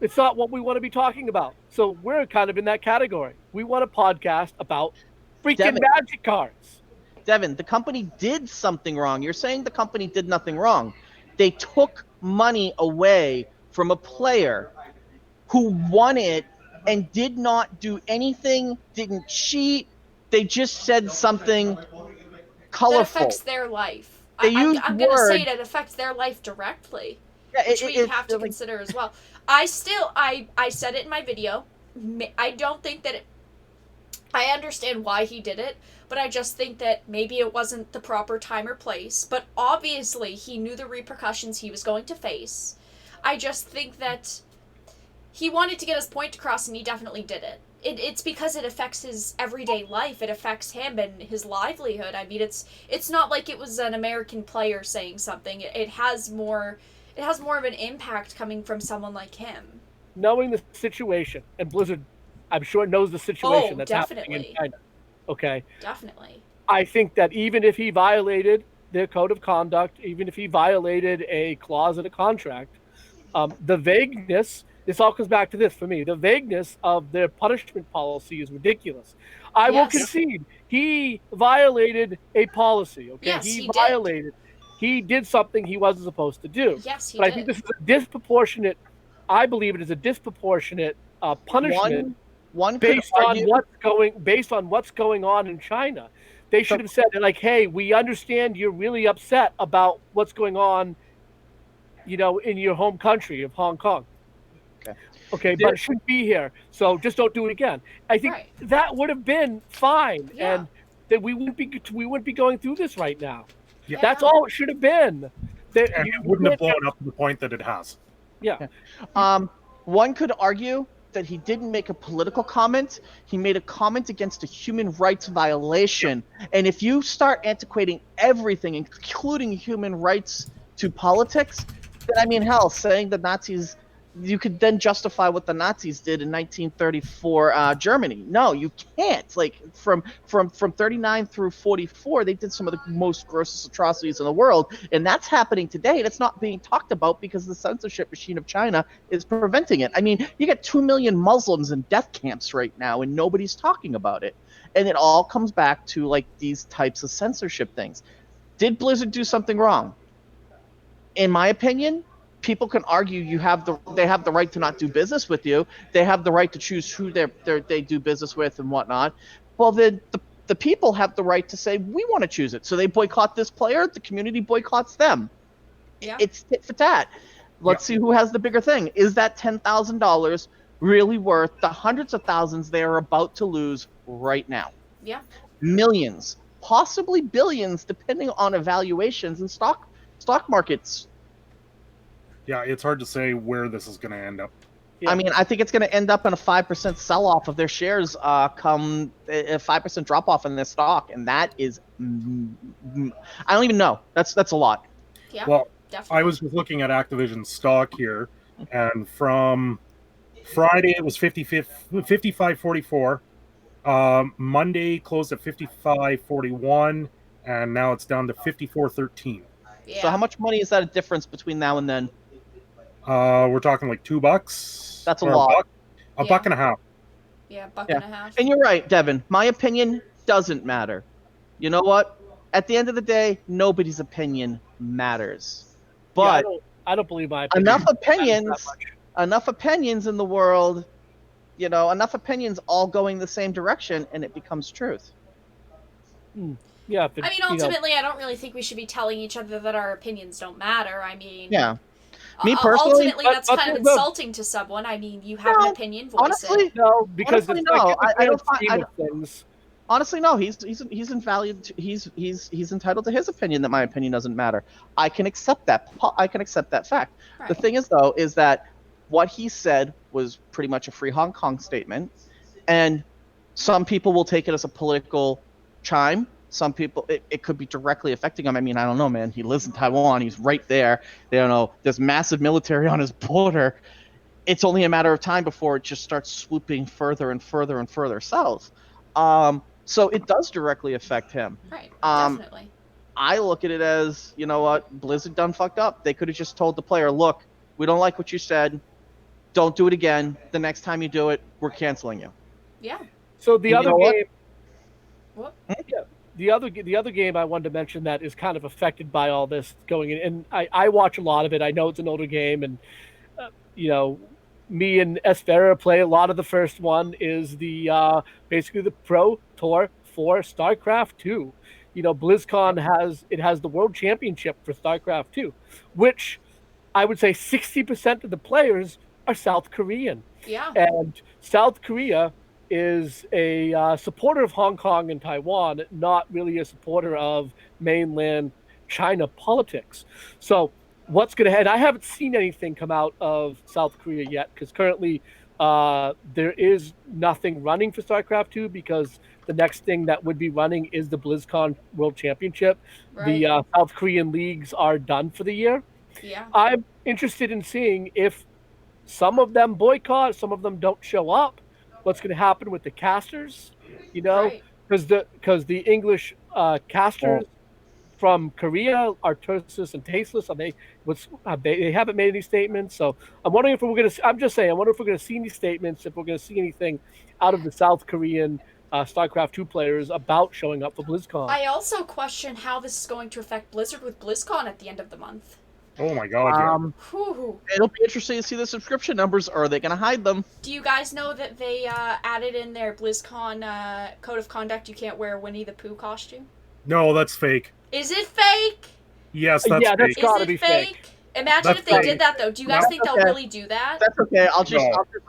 it's not what we want to be talking about. So we're kind of in that category. We want a podcast about freaking Magic cards. Devin, the company did something wrong. You're saying the company did nothing wrong. They took money away from a player who won it and did not do anything, didn't cheat. They just said something colorful. That affects their life. I'm going to say it affects their life directly, which we have to consider as well. I said it in my video. I don't think that I understand why he did it, but I just think that maybe it wasn't the proper time or place. But obviously, he knew the repercussions he was going to face. I just think that he wanted to get his point across, and he definitely did it. It's because it affects his everyday life. It affects him and his livelihood. I mean, it's not like it was an American player saying something. It has more of an impact coming from someone like him. Knowing the situation, and Blizzard, I'm sure, knows the situation that's happening in China. Okay? Definitely. I think that even if he violated their code of conduct, even if he violated a clause in a contract, the vagueness, this all comes back to this for me, the vagueness of their punishment policy is ridiculous. I will concede, he violated a policy, okay? Yes, he did something he wasn't supposed to do. Yes, he did. I think this is a disproportionate, I believe it is a disproportionate punishment based on what's going on in China. They should have said, like, hey, we understand you're really upset about what's going on, in your home country of Hong Kong. Okay, but it shouldn't be here. So just don't do it again. I think that would have been fine, and that we wouldn't be going through this right now. Yeah. That's all it should have been. And it wouldn't have blown up to the point that it has. Yeah. One could argue that he didn't make a political comment. He made a comment against a human rights violation. And if you start antiquating everything, including human rights, to politics, then I mean, hell, saying the Nazis, you could then justify what the Nazis did in 1934 Germany. No, you can't. Like from 39 through 44, they did some of the most grossest atrocities in the world, and that's happening today. And it's not being talked about because the censorship machine of China is preventing it. I mean, you got 2 million Muslims in death camps right now, and nobody's talking about it. And it all comes back to like these types of censorship things. Did Blizzard do something wrong? In my opinion, people can argue they have the right to not do business with you. They have the right to choose who they do business with and whatnot. Well, then the people have the right to say, we want to choose it. So they boycott this player, the community boycotts them. Yeah. It's tit for tat. Let's see who has the bigger thing. Is that $10,000 really worth the hundreds of thousands they are about to lose right now? Yeah. Millions, possibly billions, depending on evaluations and stock markets. Yeah, it's hard to say where this is going to end up. Yeah. I mean, I think it's going to end up in a 5% sell-off of their shares, come a 5% drop-off in their stock, and that is, I don't even know. That's a lot. Yeah. Well, definitely. I was just looking at Activision's stock here, and from Friday it was 55.44. Monday closed at 55.41, and now it's down to 54.13. Yeah. So how much money is that a difference between now and then? We're talking like $2. That's a or lot. A buck and a half. Yeah, buck Yeah. and a half. And you're right, Devin. My opinion doesn't matter. You know what? At the end of the day, nobody's opinion matters. But I don't believe my opinion enough matters opinions, that much. enough opinions in the world, enough opinions all going the same direction, and it becomes truth. Yeah. I mean, ultimately, I don't really think we should be telling each other that our opinions don't matter. I mean, Yeah. Me personally, ultimately, that's kind of insulting to someone. I mean, you have an opinion, voice honestly, it. No, because honestly, it's like no. in the I don't grand find- scheme I of don't- things. Honestly, no. He's invaluable. He's entitled to his opinion that my opinion doesn't matter. I can accept that. I can accept that fact. Right. The thing is, though, is that what he said was pretty much a free Hong Kong statement, and some people will take it as a political chime. Some people, it could be directly affecting him. I mean, I don't know, man. He lives in Taiwan. He's right there. There's massive military on his border. It's only a matter of time before it just starts swooping further and further and further south. So it does directly affect him. Right, definitely. I look at it as, you know what, Blizzard done fucked up. They could have just told the player, look, we don't like what you said. Don't do it again. The next time you do it, we're canceling you. Yeah. So the You other know what? game. What? Yeah, the other game I wanted to mention that is kind of affected by all this going in, and I watch a lot of it. I know it's an older game, and me and Esfera play a lot of the first one. Is the basically the Pro Tour for StarCraft 2. BlizzCon has the World Championship for StarCraft 2, which I would say 60% of the players are South Korean. Yeah. And South Korea is a supporter of Hong Kong and Taiwan, not really a supporter of mainland China politics. So what's going to happen? I haven't seen anything come out of South Korea yet, because currently there is nothing running for StarCraft 2, because the next thing that would be running is the BlizzCon World Championship. Right. The South Korean leagues are done for the year. Yeah. I'm interested in seeing if some of them boycott, some of them don't show up. What's going to happen with the casters? Right. Because the English casters from Korea are Tursus and Tasteless. They haven't made any statements. So I'm wondering if we're going to. I'm just saying. I wonder if we're going to see any statements. If we're going to see anything out of the South Korean StarCraft 2 players about showing up for BlizzCon. I also question how this is going to affect Blizzard with BlizzCon at the end of the month. Oh my god, Whew. It'll be interesting to see the subscription numbers. Or are they going to hide them? Do you guys know that they added in their BlizzCon code of conduct you can't wear a Winnie the Pooh costume? No, that's fake. Is it fake? Yes, that's Yeah, that's fake. gotta Is be it fake? Imagine That's if they fake. did that, though. Do you guys No, think they'll okay. really do that? That's okay. No.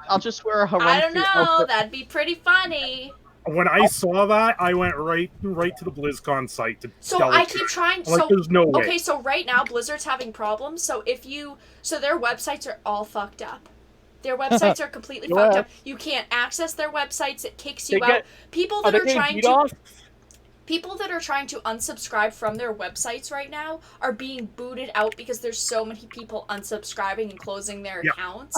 I'll just wear a Harambe. I don't know. That'd be pretty funny. When I saw that, I went right to the BlizzCon site to So double I check. keep trying. Like, So there's no way. okay, so right now Blizzard's having problems. So their websites are all fucked up. Their websites are completely Go fucked ahead. up. You can't access their websites. It kicks They you get- out. People Are that they are getting trying DDoS? to people that are trying to unsubscribe from their websites right now are being booted out because there's so many people unsubscribing and closing their Yeah. accounts.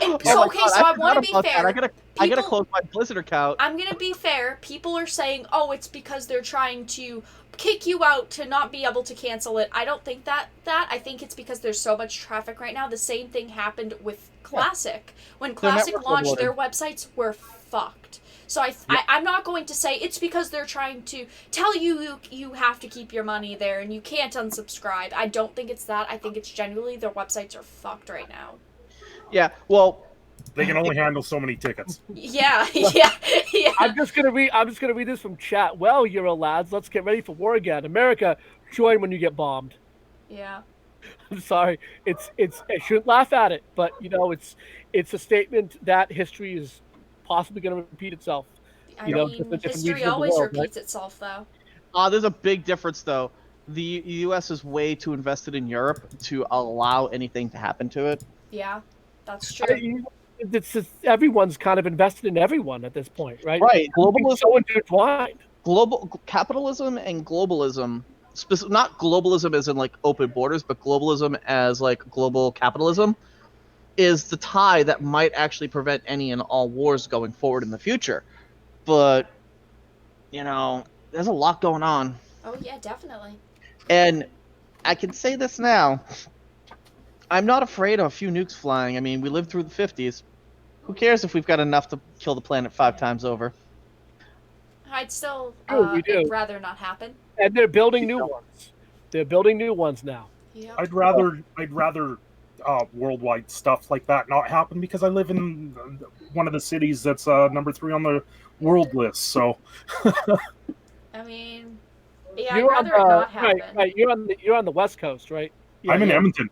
And Oh my okay, God, so I forgot want to be about that. fair. I gotta People- close my Blizzard account. I'm gonna be fair. People are saying, "Oh, it's because they're trying to kick you out to not be able to cancel it." I don't think that. I think it's because there's so much traffic right now. The same thing happened with Classic. When Classic network launched, overloaded. their websites were fucked. So I'm not going to say it's because they're trying to tell you have to keep your money there and you can't unsubscribe. I don't think it's that. I think it's genuinely their websites are fucked right now. Yeah, well, They can only handle so many tickets. Yeah, yeah. I'm just gonna read this from chat. Well, Euro lads, let's get ready for war again. America, join when you get bombed. Yeah. I'm sorry. I shouldn't laugh at it, but it's a statement that history is possibly going to repeat itself. I You know, mean, just a different history region of the always world, right? repeats itself, though. there's a big difference though. The U.S. is way too invested in Europe to allow anything to happen to it. Yeah, that's I true. mean, it's just, everyone's kind of invested in everyone at this point, right? Right, Everything's so intertwined. global capitalism and globalism, not globalism as in like open borders, but globalism as like global capitalism, is the tie that might actually prevent any and all wars going forward in the future. But there's a lot going on, Oh yeah, definitely. and I can say this now. I'm not afraid of a few nukes flying. I mean, we lived through the 50s. Who cares if we've got enough to kill the planet 5 times over? I'd still we do. it'd rather not happen. And they're building new ones. They're building new ones now. Yeah. I'd rather worldwide stuff like that not happen because I live in one of the cities that's number 3 on the world list. So I mean, yeah, I'd You're on rather it not the happen. right. You're on the West Coast, right? Yeah, I'm in yeah. Edmonton.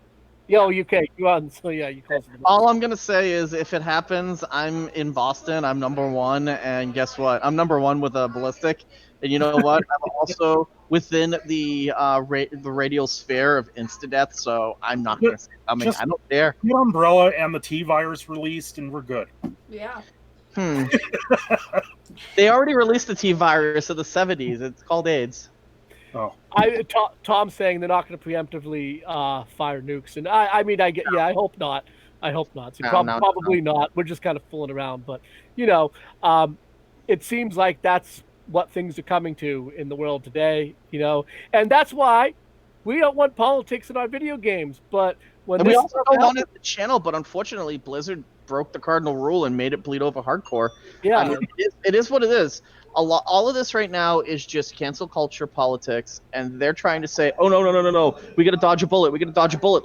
Yo, UK. You're on. So yeah, you close to the All I'm gonna say is, if it happens, I'm in Boston. I'm number 1, and guess what? I'm number 1 with a ballistic. And you know what? I'm also within the radial sphere of insta-death, so I'm not gonna say something. I don't dare. Get Umbrella and the T virus released, and we're good. Yeah. They already released the T virus in the 70s. It's called AIDS. Oh, Tom's saying they're not going to preemptively fire nukes, and I mean, I get, yeah, I hope not. I hope not. So probably not. We're just kind of fooling around, but it seems like that's what things are coming to in the world today. And that's why we don't want politics in our video games. But when And we this also don't want it in the channel, but unfortunately, Blizzard broke the cardinal rule and made it bleed over hardcore. yeah, I mean, it is what it is. All of this right now is just cancel culture politics, and they're trying to say, "Oh no, we got to dodge a bullet. We got to dodge a bullet.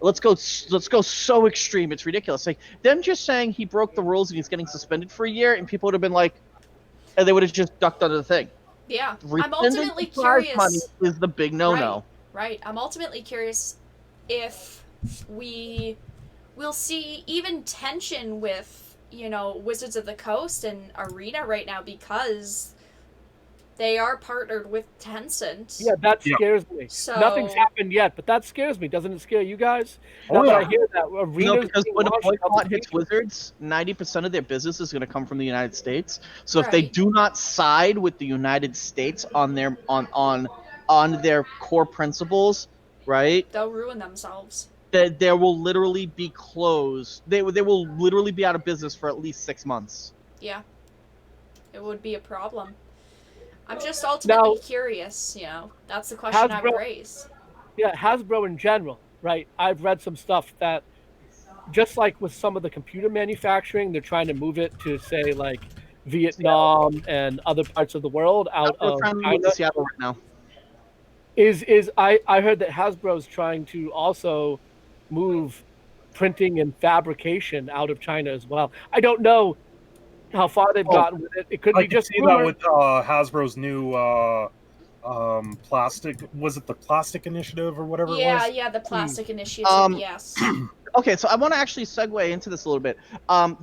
Let's go so extreme. It's ridiculous." Like them just saying he broke the rules and he's getting suspended for a year, and people would have been like, and they would have just ducked under the thing. Yeah. I'm Rescinding ultimately the prize curious. money is the big no-no. Right. I'm ultimately curious if we'll see even tension with, Wizards of the Coast and Arena right now, because they are partnered with Tencent. yeah, that scares me. So Nothing's happened yet, but that scares me. Doesn't it scare you guys? Oh, Now that yeah. I hear that, Arena's Because being when a launched boycott out hits the- Wizards, 90% of their business is going to come from the United States. So if they Right. do not side with the United States on their on their core principles, right, they'll ruin themselves. that there will literally be closed. They will literally be out of business for at least 6 months. Yeah. It would be a problem. I'm just ultimately curious, That's the question I would raise. Yeah, Hasbro in general, right? I've read some stuff that, just like with some of the computer manufacturing, they're trying to move it to, say, like Vietnam and other parts of the world out We're of trying to move China. to Seattle right now. I heard that Hasbro's trying to also move printing and fabrication out of China as well. I don't know how far they've gotten with it. It could I be can just see that with Hasbro's new plastic. Was it the Plastic Initiative or whatever it was? Yeah, the plastic initiative, yes. Okay, so I want to actually segue into this a little bit.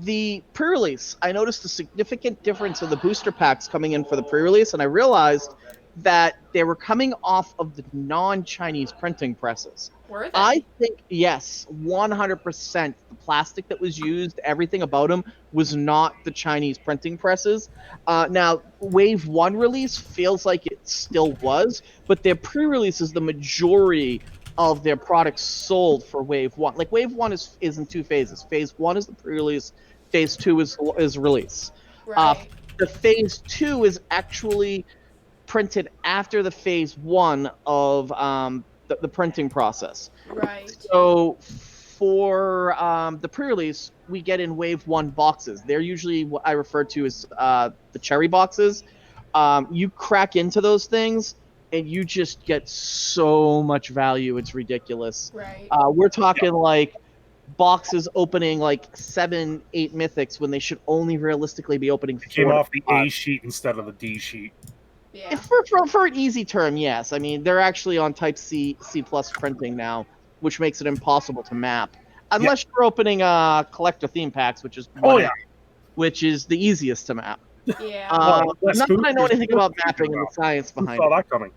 The pre-release, I noticed a significant difference in the booster packs coming in for the pre-release, and I realized that they were coming off of the non-Chinese printing presses. Were they? I think, yes, 100%. The plastic that was used, everything about them was not the Chinese printing presses. Now, Wave 1 release feels like it still was, but their pre-releases, the majority of their products sold for Wave 1. Like, Wave 1 is in two phases. Phase 1 is the pre-release. Phase 2 is release. Right. The Phase 2 is actually printed after the Phase 1 of the printing process. Right. So for the pre-release, we get in Wave 1 boxes. They're usually what I refer to as the cherry boxes. You crack into those things, and you just get so much value. It's ridiculous. Right. We're talking like boxes opening like 7, 8 mythics when they should only realistically be opening 4. It came off the A sheet instead of the D sheet. Yeah. For an easy term, yes. I mean, they're actually on Type C, C+ printing now, which makes it impossible to map. Unless you're opening collector theme packs, which is which is the easiest to map. Yeah. Not that I know anything about mapping and the science Who behind saw it. that coming?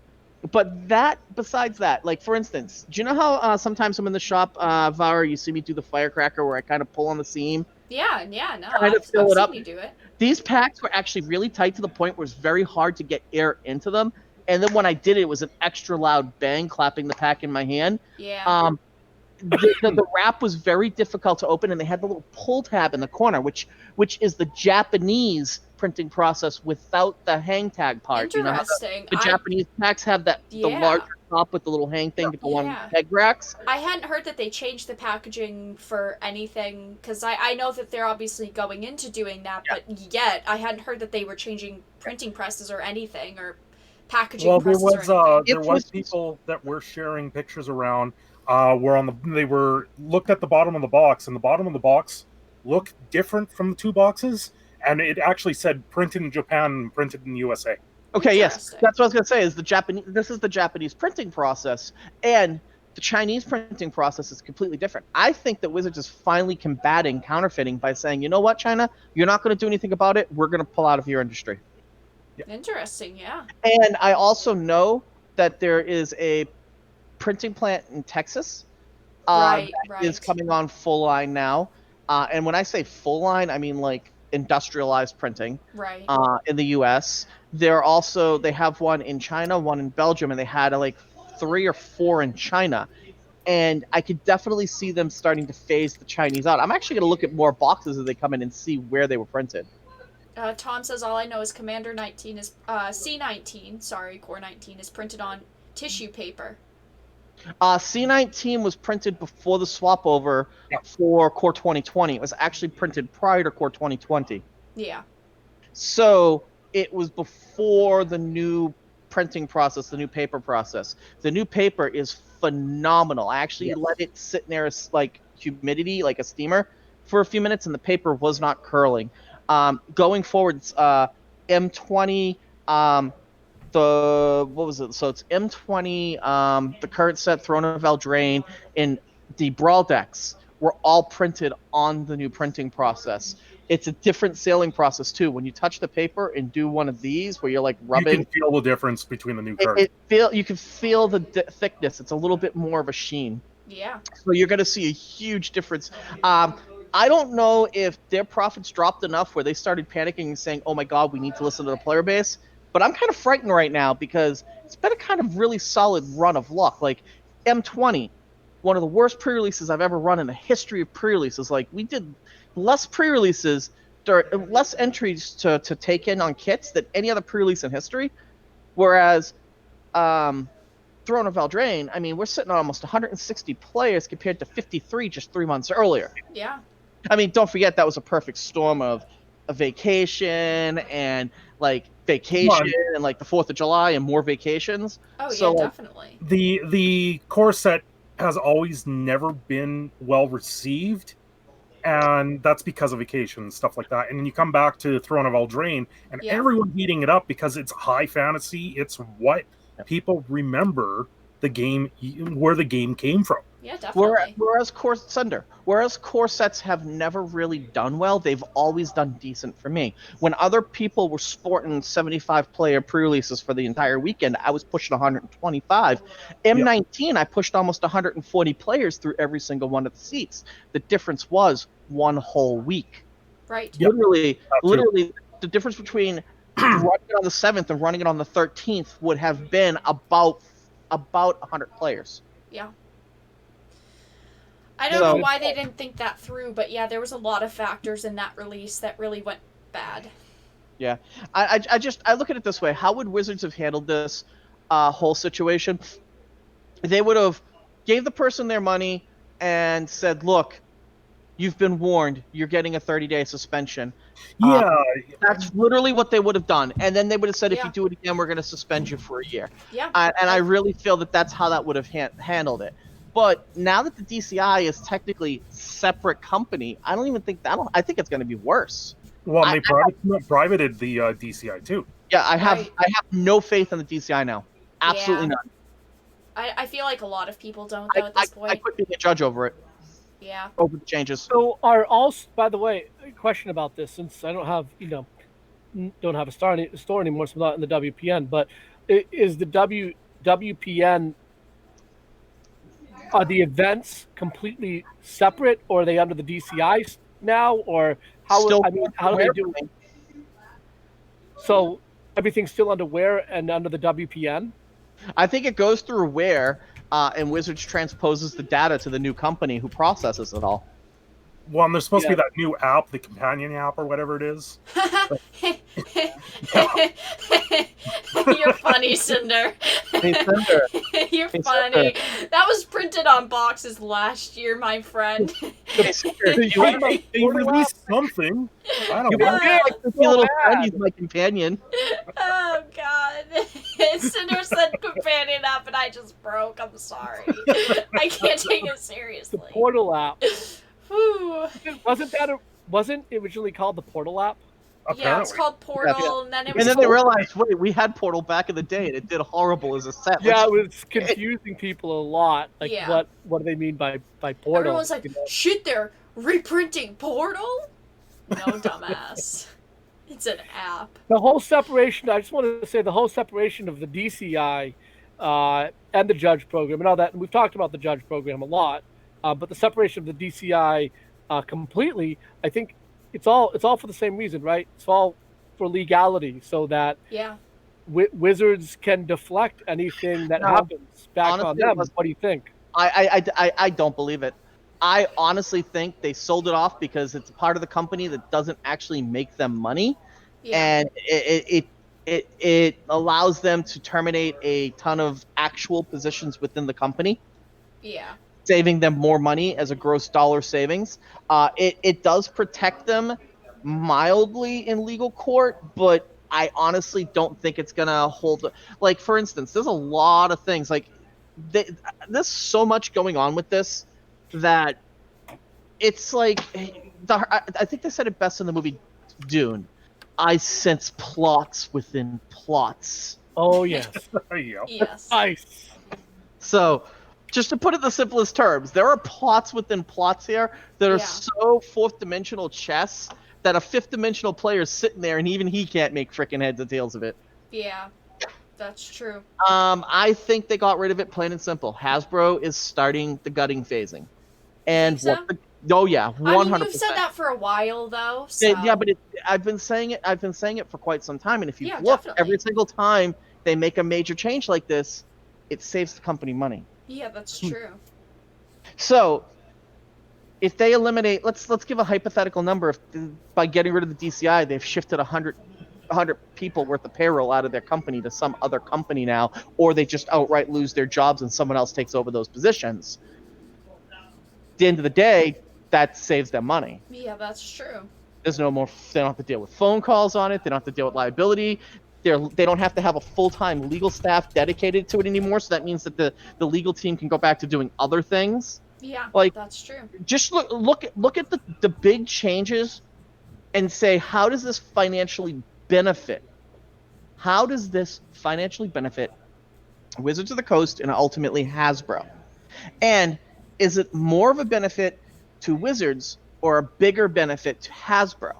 But besides that, like for instance, do you know how sometimes I'm in the shop, Vara, you see me do the firecracker where I kind of pull on the seam? Yeah. No. Trying to I've fill it seen up. you do it. These packs were actually really tight to the point where it's very hard to get air into them. And then when I did it, it was an extra loud bang clapping the pack in my hand. Yeah. The wrap was very difficult to open, and they had the little pull tab in the corner, which is the Japanese printing process without the hang tag part. You know how Interesting. the Japanese packs have the larger top with the little hang thing to go on peg racks? I hadn't heard that they changed the packaging for anything, because I know that they're obviously going into doing that, but yet I hadn't heard that they were changing printing presses or anything, or packaging presses or anything. There was people that were sharing pictures around where they were looked at the bottom of the box, and the bottom of the box looked different from the two boxes, and it actually said printed in Japan and printed in the USA. Okay, yes, that's what I was gonna say. This is the Japanese printing process, and the Chinese printing process is completely different. I think that Wizards is finally combating counterfeiting by saying, you know what, China, you're not going to do anything about it. We're going to pull out of your industry. Interesting, yeah. And I also know that there is a printing plant in Texas that is coming on full line now. And when I say full line, I mean like industrialized printing. Right. In the U.S. They have one in China, one in Belgium, and they had like 3 or 4 in China. And I could definitely see them starting to phase the Chinese out. I'm actually going to look at more boxes as they come in and see where they were printed. Tom says all I know is Commander 19 is C19. Sorry, Core 19 is printed on tissue paper. C19 was printed before the swap over for Core 2020. It was actually printed prior to Core 2020. Yeah. So it was before the new printing process, the new paper process. The new paper is phenomenal. I actually let it sit near like humidity, like a steamer, for a few minutes, and the paper was not curling. Going forward, M20. What was it? So it's M20, the current set, Throne of Eldraine, and the Brawl decks were all printed on the new printing process. It's a different sailing process too. When you touch the paper and do one of these, where you're like rubbing, you can feel the difference between the new cards. You can feel the thickness. It's a little bit more of a sheen. Yeah. So you're going to see a huge difference. I don't know if their profits dropped enough where they started panicking and saying, "Oh my God, we need to listen to the player base." But I'm kind of frightened right now because it's been a kind of really solid run of luck. Like M20, one of the worst pre-releases I've ever run in the history of pre-releases. Like we did less pre-releases, less entries to take in on kits than any other pre-release in history. Whereas Throne of Eldraine, I mean, we're sitting on almost 160 players compared to 53 just 3 months earlier. Yeah. I mean, don't forget that was a perfect storm of a vacation and like vacation and like the 4th of July and more vacations. Oh, so, yeah, definitely. The core set has always never been well received, and that's because of vacation and stuff like that. And then you come back to Throne of Eldraine, and everyone's eating it up because it's high fantasy. It's what people remember the game, where the game came from. Yeah, definitely. Whereas core sets have never really done well. They've always done decent for me. When other people were sporting 75 player pre-releases for the entire weekend, I was pushing 125. M19, I pushed almost 140 players through every single one of the seats. The difference was one whole week. Right. Yep. Literally, the difference between running it on the 7th and running it on the 13th would have been about 100 players. Yeah. I don't know why they didn't think that through, but yeah, there was a lot of factors in that release that really went bad. Yeah, I look at it this way: how would Wizards have handled this whole situation? They would have gave the person their money and said, "Look, you've been warned. You're getting a 30-day suspension." Yeah, That's literally what they would have done, and then they would have said, "If Yeah. you do it again, we're going to suspend you for a year." Yeah. And I really feel that that's how that would have handled it. But now that the DCI is technically separate company, I don't even think I think it's going to be worse. well, they privated the DCI too. Yeah, I have Right. no faith in the DCI now. Absolutely Yeah. none. I feel like a lot of people don't, though, at this point. I quit being a judge over it, Yeah. over the changes. So are also, by the way, a question about this, since I don't have, don't have a store anymore, so I'm not in the WPN, but is the WPN, are the events completely separate, or are they under the DCI now, or how do they do it? So everything's still under Where and under the WPN? I think it goes through Where, and Wizards transposes the data to the new company who processes it all. Well, and there's supposed to be that new app, the companion app or whatever it is. You're funny, Cinder. Hey, Cinder. You're Hey, funny. Cinder. That was printed on boxes last year, my friend. Hey, Cinder, You released something. I don't know. Yeah. my little friend, he's my companion. Oh God. Cinder said companion app and I just broke. I'm sorry. I can't take it The seriously. Portal app. Whew. Wasn't it originally called the Portal app? Yeah, it's Apparently. called Portal, and then it And was then they called... realized, wait, we had Portal back in the day, and it did horrible as a set. Yeah, Let's- it was confusing people a lot. Like, Yeah. what do they mean by Portal? Everyone's like, shit, they're reprinting Portal? No, dumbass. It's an app. The whole separation, I just wanted to say the whole separation of the DCI and the judge program and all that, and we've talked about the judge program a lot, but the separation of the DCI completely, I think it's all for the same reason, right? It's all for legality, so that Yeah. Wizards can deflect anything that No, happens back on honestly, them. What do you think? I don't believe it. I honestly think they sold it off because it's part of the company that doesn't actually make them money, Yeah. and it allows them to terminate a ton of actual positions within the company, Yeah. saving them more money as a gross dollar savings. It does protect them mildly in legal court, but I honestly don't think it's gonna hold. Like, for instance, there's a lot of things like there's so much going on with this that it's like I think they said it best in the movie Dune. I sense plots within plots. Oh yes, There you go. Yes. nice. So, just to put it in the simplest terms, there are plots within plots here that are Yeah. so fourth dimensional chess that a fifth dimensional player is sitting there and even he can't make freaking heads or tails of it. Yeah. That's true. I think they got rid of it plain and simple. Hasbro is starting the gutting phasing. And Think so? oh yeah, 100%. I mean, you've said that for a while, though. So. Yeah, but I've been saying it for quite some time. And if you Yeah, look, definitely. every single time they make a major change like this, it saves the company money. Yeah, that's true. So, if they eliminate, let's give a hypothetical number. If by getting rid of the DCI, they've shifted 100 people worth of payroll out of their company to some other company now, or they just outright lose their jobs and someone else takes over those positions. At the end of the day, that saves them money. Yeah, that's true. There's no more. They don't have to deal with phone calls on it. They don't have to deal with liability. They don't have to have a full-time legal staff dedicated to it anymore. So that means that the legal team can go back to doing other things. Yeah, Like, that's true. just look at the big changes and say, how does this financially benefit? How does this financially benefit Wizards of the Coast and ultimately Hasbro? And is it more of a benefit to Wizards or a bigger benefit to Hasbro?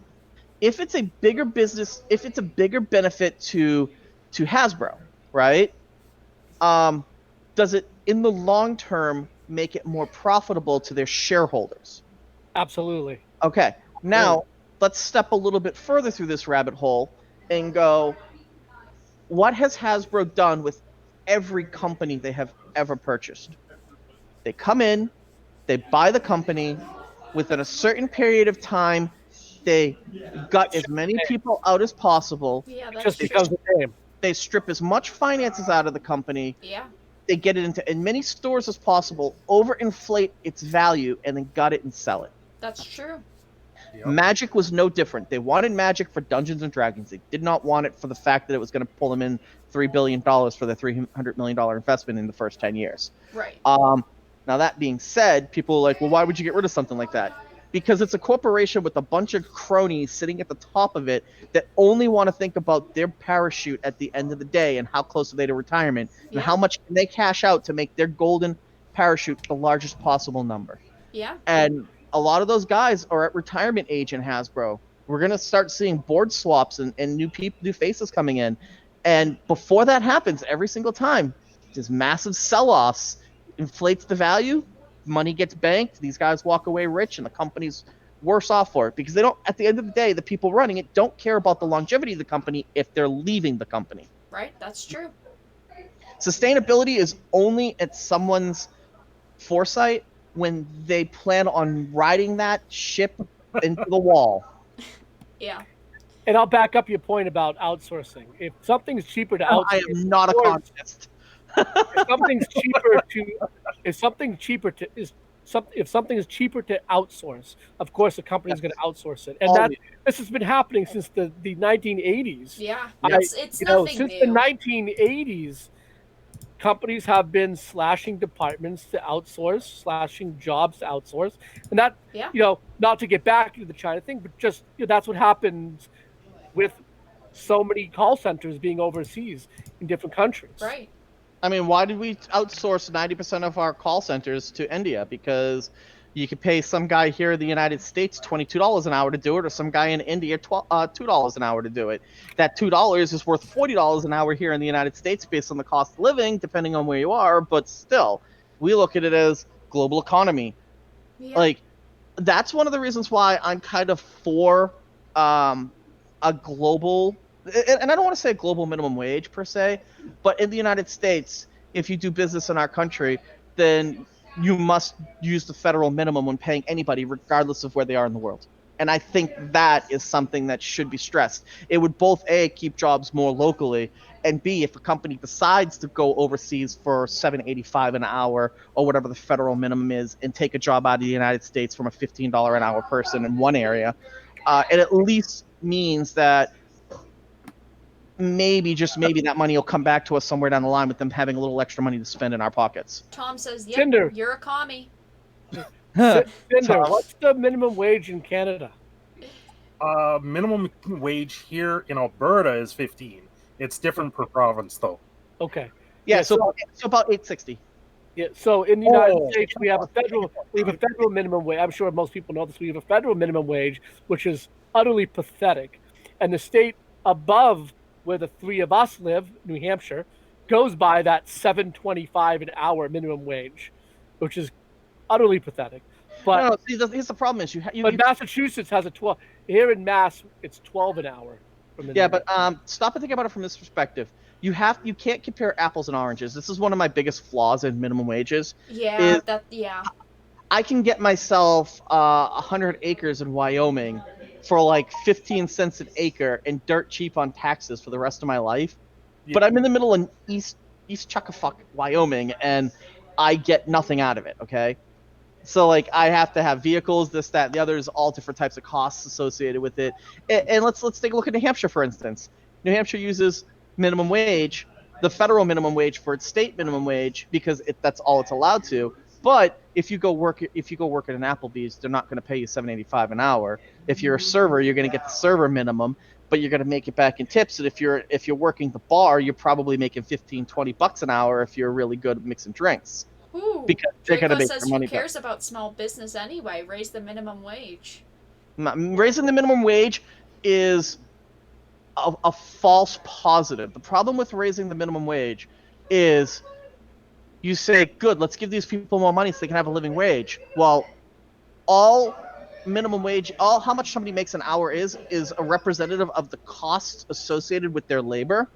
If it's a bigger benefit to Hasbro, right? Does it in the long term make it more profitable to their shareholders? Absolutely. Okay. Now, let's step a little bit further through this rabbit hole and go, what has Hasbro done with every company they have ever purchased? They come in, they buy the company, within a certain period of time, they gut as many people out as possible. Yeah, It that's just true. becomes a name. They strip as much finances out of the company. Yeah. They get it into as many stores as possible, overinflate its value, and then gut it and sell it. That's true. Yep. Magic was no different. They wanted Magic for Dungeons and Dragons. They did not want it for the fact that it was going to pull them in $3 billion for the $300 million investment in the first 10 years. Right. Now, that being said, people are like, well, why would you get rid of something like that? Because it's a corporation with a bunch of cronies sitting at the top of it that only want to think about their parachute at the end of the day and how close are they to retirement and Yeah. how much can they cash out to make their golden parachute the largest possible number. Yeah. And a lot of those guys are at retirement age in Hasbro. We're going to start seeing board swaps and new faces coming in. And before that happens, every single time, there's massive sell-offs, inflates the value, money gets banked, these guys walk away rich, and the company's worse off for it because they don't, at the end of the day, the people running it don't care about the longevity of the company if they're leaving the company. Right. That's true. Sustainability is only at someone's foresight when they plan on riding that ship into the wall. Yeah. And I'll back up your point about outsourcing. If something's cheaper to outsource, I am not a of course, communist. if something is cheaper to outsource, of course the company is going to outsource it, and this has been happening since the 1980s. Yeah. It's It's you know, nothing since new. the 1980s, companies have been slashing departments to outsource, slashing jobs to outsource, and that Yeah. not to get back into the China thing, but just that's what happens with so many call centers being overseas in different countries. Right. I mean, why did we outsource 90% of our call centers to India? Because you could pay some guy here in the United States $22 an hour to do it, or some guy in India $2 an hour to do it. That $2 is worth $40 an hour here in the United States based on the cost of living, depending on where you are. But still, we look at it as global economy. Yeah. Like, that's one of the reasons why I'm kind of for a global, and I don't want to say a global minimum wage per se, but in the United States, if you do business in our country, then you must use the federal minimum when paying anybody, regardless of where they are in the world. And I think that is something that should be stressed. It would both A, keep jobs more locally, and B, if a company decides to go overseas for $7.85 an hour or whatever the federal minimum is and take a job out of the United States from a $15 an hour person in one area, it at least means that maybe, just maybe, that money will come back to us somewhere down the line with them having a little extra money to spend in our pockets. Tom says, "Yep, Cinder. you're a commie." Cinder, what's the minimum wage in Canada? Minimum wage here in Alberta is 15. It's different per province, though. Okay. Yeah, so about $8.60. Yeah, so in the United States, we have a federal minimum wage. I'm sure most people know this. We have a federal minimum wage, which is utterly pathetic, and the state above where the three of us live, New Hampshire, goes by that $7.25 an hour minimum wage, which is utterly pathetic. But no, see, here's the problem: is but Massachusetts has a 12. Here in Mass, it's 12 an hour. Yeah, but stop and think about it from this perspective. You can't compare apples and oranges. This is one of my biggest flaws in minimum wages. Yeah, is I can get myself 100 acres in Wyoming for like 15 cents an acre and dirt cheap on taxes for the rest of my life. Yeah. But I'm in the middle of East Chuckafuck, Wyoming, and I get nothing out of it, okay? So, like, I have to have vehicles, this, that, the others, all different types of costs associated with it. And let's take a look at New Hampshire, for instance. New Hampshire uses minimum wage, the federal minimum wage for its state minimum wage, because that's all it's allowed to. But if you go work at an Applebee's, they're not going to pay you $7.85 an hour. If you're a server, you're going to get the server minimum, but you're going to make it back in tips. And if you're working the bar, you're probably making $15-20 an hour if you're really good at mixing drinks. Ooh, because they're going to Draco make says their who money back. cares about small business anyway? Raise the minimum wage. Raising the minimum wage is a false positive. The problem with raising the minimum wage is you say, good, let's give these people more money so they can have a living wage. Well, all minimum wage, all how much somebody makes an hour is a representative of the costs associated with their labor.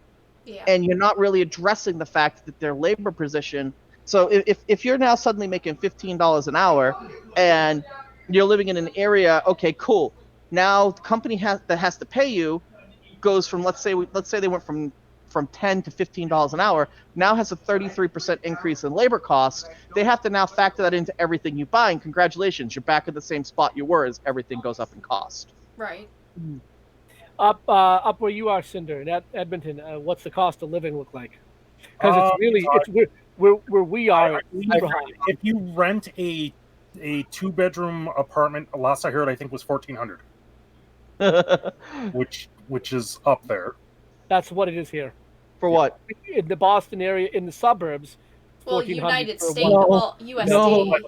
Yeah. And you're not really addressing the fact that their labor position. So if you're now suddenly making $15 an hour and you're living in an area, okay, cool. Now the company that has to pay you goes from let's say they went from $10 to $15 an hour, now has a 33% increase in labor costs. They have to now factor that into everything you buy, and congratulations, you're back at the same spot you were as everything goes up in cost. Right. Up where you are, Cinder, in Edmonton, what's the cost of living look like? Because it's really where we are. If you rent a 2-bedroom apartment, last I heard, I think was $1,400, which is up there. That's what it is here. For what? In the Boston area, in the suburbs. Well, 1,400 United for States. one. Well, USD.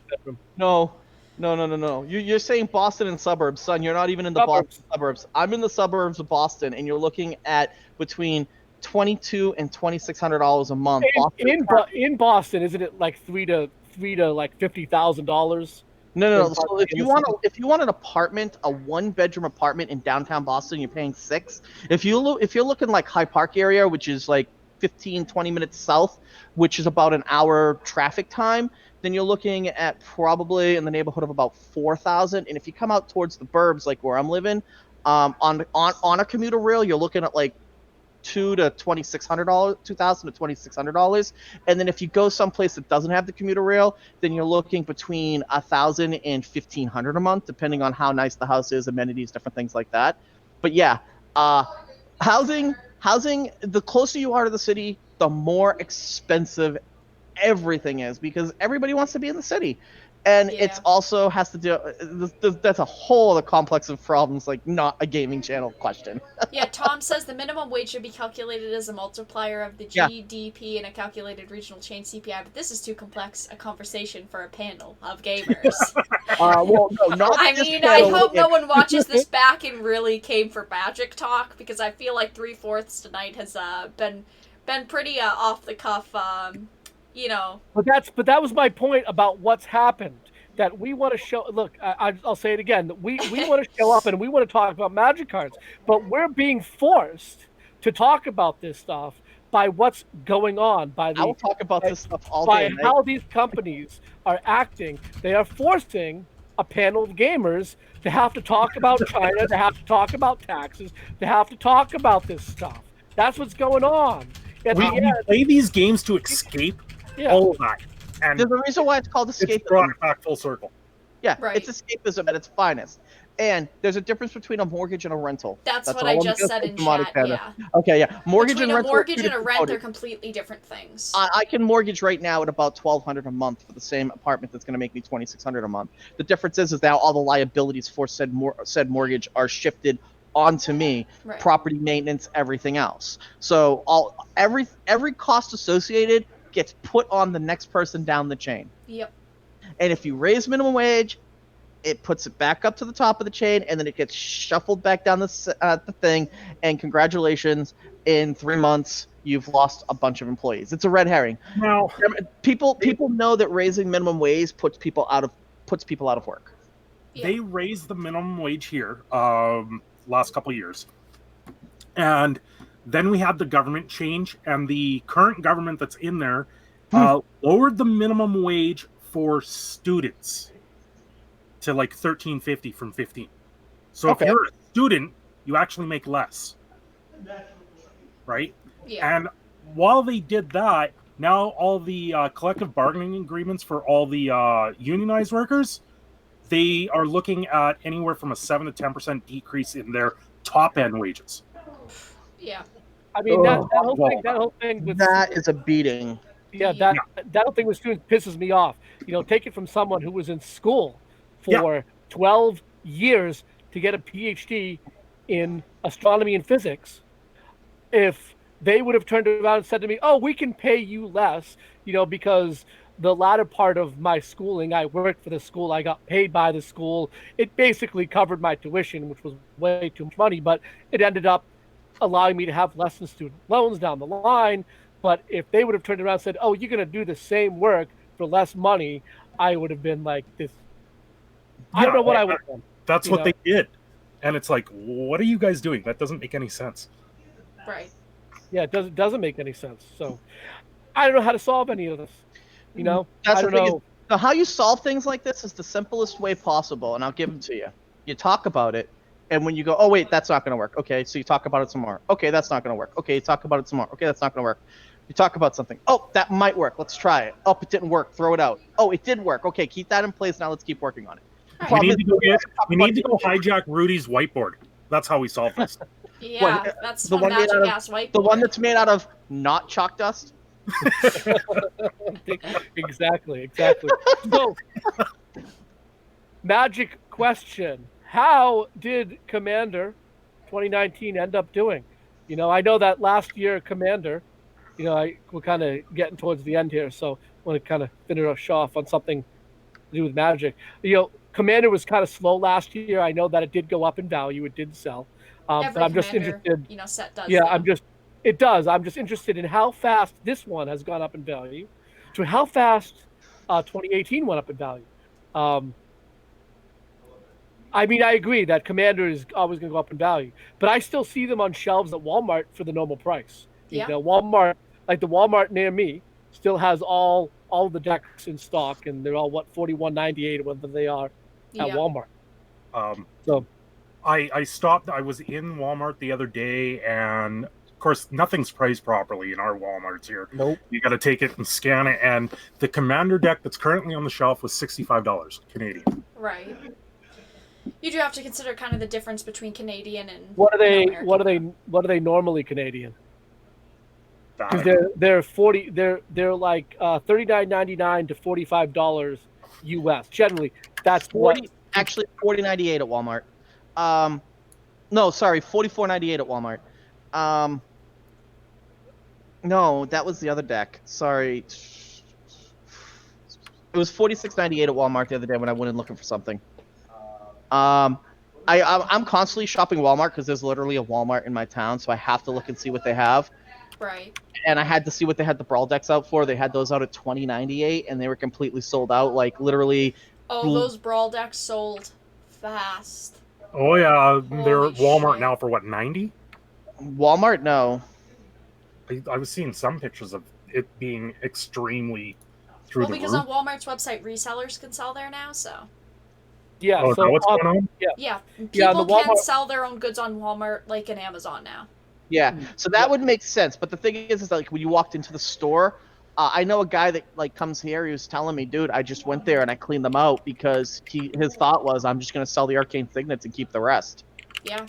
No. You're saying Boston and suburbs, son. You're not even in the Boston suburbs. I'm in the suburbs of Boston, and you're looking at between $2,200 and $2,600 a month. In Boston, isn't it like $3,000 to like $50,000? No. So if you want an apartment, a 1-bedroom apartment in downtown Boston, you're paying $6,000. If you're looking like High Park area, which is like 15-20 minutes south, which is about an hour traffic time, then you're looking at probably in the neighborhood of about $4,000. And if you come out towards the burbs, like where I'm living, on a commuter rail, you're looking at like $2,000 to $2,600. And then if you go someplace that doesn't have the commuter rail, then you're looking between $1,000 and $1,500 a month, depending on how nice the house is, amenities, different things like that. But yeah, housing. The closer you are to the city, the more expensive everything is, because everybody wants to be in the city. And it's also has to do. That's a whole other complex of problems, like not a gaming channel question. Yeah, Tom says the minimum wage should be calculated as a multiplier of the GDP and a calculated regional chain CPI, but this is too complex a conversation for a panel of gamers. Well, no, not I this mean, panel. I hope no one watches this back and really came for Magic Talk, because I feel like 3/4 tonight has been pretty off the cuff. But that was my point about what's happened. That we want to show. Look, I'll say it again. We want to show up and we want to talk about Magic cards, but we're being forced to talk about this stuff by what's going on. I will talk about this stuff all day. By how these companies are acting. They are forcing a panel of gamers to have to talk about China. To have to talk about taxes. To have to talk about this stuff. That's what's going on. We play these games to escape all of that. And there's a reason why it's called escapism. It's brought it back full circle. Yeah, right. It's escapism at its finest. And there's a difference between a mortgage and a rental. That's what I just said in chat, yeah. Okay, yeah. Mortgage between and rental. A mortgage and a rent, they're completely different things. I can mortgage right now at about $1,200 a month for the same apartment that's going to make me $2,600 a month. The difference is now all the liabilities for said mortgage are shifted onto me, right. Property maintenance, everything else. So every cost associated gets put on the next person down the chain. Yep. And if you raise minimum wage, it puts it back up to the top of the chain, and then it gets shuffled back down the thing. And congratulations, in 3 months, you've lost a bunch of employees. It's a red herring. No, people know that raising minimum wage puts people out of work. Yeah. They raised the minimum wage here last couple of years, and then we had the government change, and the current government that's in there lowered the minimum wage for students to like $13.50 from $15. So if you're a student, you actually make less, right? Yeah. And while they did that, now all the collective bargaining agreements for all the unionized workers, they are looking at anywhere from a 7 to 10% decrease in their top end wages. Yeah. I mean, that whole thing with that is a beating. Yeah, that whole thing with students pisses me off. Take it from someone who was in school for 12 years to get a PhD in astronomy and physics. If they would have turned around and said to me, "Oh, we can pay you less," because the latter part of my schooling, I worked for the school. I got paid by the school. It basically covered my tuition, which was way too much money, but it ended up allowing me to have less than student loans down the line. But if they would have turned around and said, "Oh, you're going to do the same work for less money," I would have been like, "This." I don't know what I would have done. That's what they did, and it's like, what are you guys doing? That doesn't make any sense. Right. Yeah, it doesn't make any sense. So I don't know how to solve any of this. You know, That's I the don't thing. know. So how you solve things like this is the simplest way possible, and I'll give them to you. You talk about it, and when you go, oh wait, that's not going to work. Okay, so you talk about it some more. Okay, that's not going to work. Okay, you talk about it some more. Okay, that's not going to work. You talk about something. Oh, that might work. Let's try it. Oh, it didn't work. Throw it out. Oh, it did work. Okay, keep that in place. Now let's keep working on it. Right. We need to go hijack Rudy's whiteboard. That's how we solve this. Yeah, What, that's the one one made magic out of- ass whiteboard. The one that's made out of not chalk dust. Exactly. So, magic question: how did Commander 2019 end up doing? You know, I know that last year Commander. You know, we're kind of getting towards the end here, so I want to kind of finish off on something to do with Magic. You know, Commander was kind of slow last year. I know that it did go up in value; it did sell. Every But I'm just Commander, interested. set does. Yeah, though. it does. I'm just interested in how fast this one has gone up in value, to how fast 2018 went up in value. I mean, I agree that Commander is always going to go up in value, but I still see them on shelves at Walmart for the normal price. Yeah. You know, Walmart, like the Walmart near me, still has all the decks in stock, and they're all what $41.98, whether they are at Walmart. So I stopped. I was in Walmart the other day, and of course, nothing's priced properly in our Walmarts here. Nope. You got to take it and scan it. And the Commander deck that's currently on the shelf was $65 Canadian. Right. You do have to consider kind of the difference between Canadian and what are they? American. What are they normally Canadian? Because That- they're like $39.99 to $45 US. Generally, that's 40, what. actually $40.98 at Walmart. No, sorry, $44.98 at Walmart. No, that was the other deck. Sorry. It was $46.98 at Walmart the other day when I went in looking for something. I'm constantly shopping Walmart because there's literally a Walmart in my town, so I have to look and see what they have. Right. And I had to see what they had the Brawl decks out for. They had those out at $20.98, and they were completely sold out. Like literally. Oh, those Brawl decks sold fast. Oh yeah, they're at Holy Walmart shit. now for what, 90? Walmart, no. I was seeing some pictures of it being extremely through Well, the because roof. on Walmart's website, resellers can sell there now, so. Yeah. Oh, is so that what's going on? Yeah, Yeah, people the can Walmart- sell their own goods on Walmart, like in Amazon now. Yeah, so that would make sense. But the thing is that, like when you walked into the store, I know a guy that like comes here. He was telling me, dude, I just went there and I cleaned them out because his thought was, I'm just gonna sell the arcane signets and keep the rest. Yeah.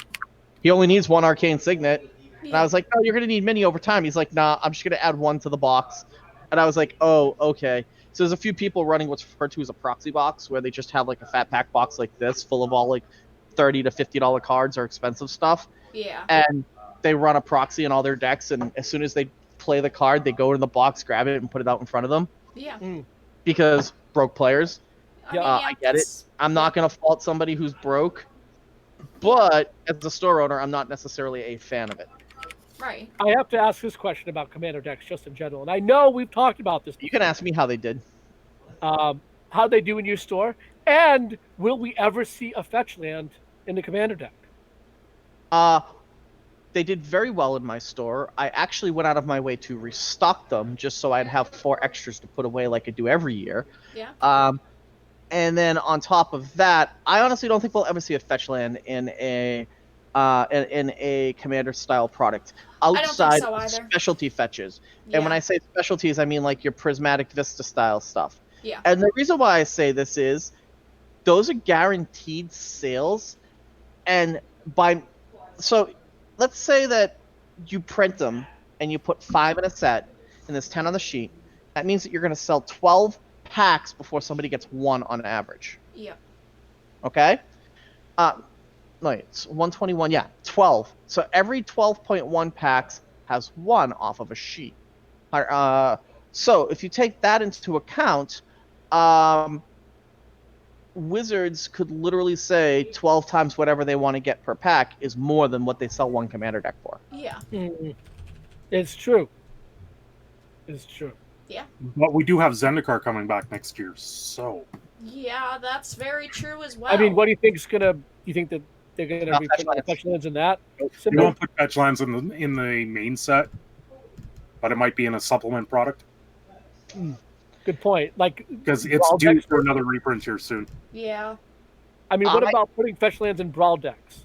He only needs one arcane signet, and Yeah. I was like, oh, you're gonna need many over time. He's like, nah, I'm just gonna add one to the box, and I was like, oh, okay. So there's a few people running what's referred to as a proxy box, where they just have like a fat pack box like this, full of all like $30 to $50 cards or expensive stuff, Yeah. and they run a proxy in all their decks, and as soon as they play the card, they go in the box, grab it, and put it out in front of them. Yeah. Because broke players. I mean, I get it. that's- I'm not going to fault somebody who's broke, but as a store owner, I'm not necessarily a fan of it. Right. I have to ask this question about Commander decks just in general, and I know we've talked about this. You can ask me how they did. How they do in your store, and will we ever see a fetch land in the Commander deck? They did very well in my store. I actually went out of my way to restock them just so I'd have 4 extras to put away like I do every year. Yeah. And then on top of that, I honestly don't think we'll ever see a fetch land in a commander style product outside so of either. specialty fetches. Yeah. And when I say specialties, I mean like your prismatic Vista style stuff. Yeah. And the reason why I say this is those are guaranteed sales, and so let's say that you print them and you put 5 in a set and there's 10 on the sheet. That means that you're going to sell 12 packs before somebody gets 1 on average. Yeah. Okay? No, it's 121. Yeah, 12. So every 12.1 packs has 1 off of a sheet. So if you take that into account, Wizards could literally say 12 times whatever they want to get per pack is more than what they sell one commander deck for. Yeah. Mm. It's true. It's true. Yeah. But we do have Zendikar coming back next year, so Yeah, that's very true as well. I mean, what do you think is gonna? You think that they're gonna Not be fetch putting lands. fetch lands in that? you Simple. won't put fetch lands in the main set, but it might be in a supplement product Good point. Like, because it's Brawl due decks for are- another reprint here soon. Yeah. I mean, what I- about putting fetch lands in brawl decks?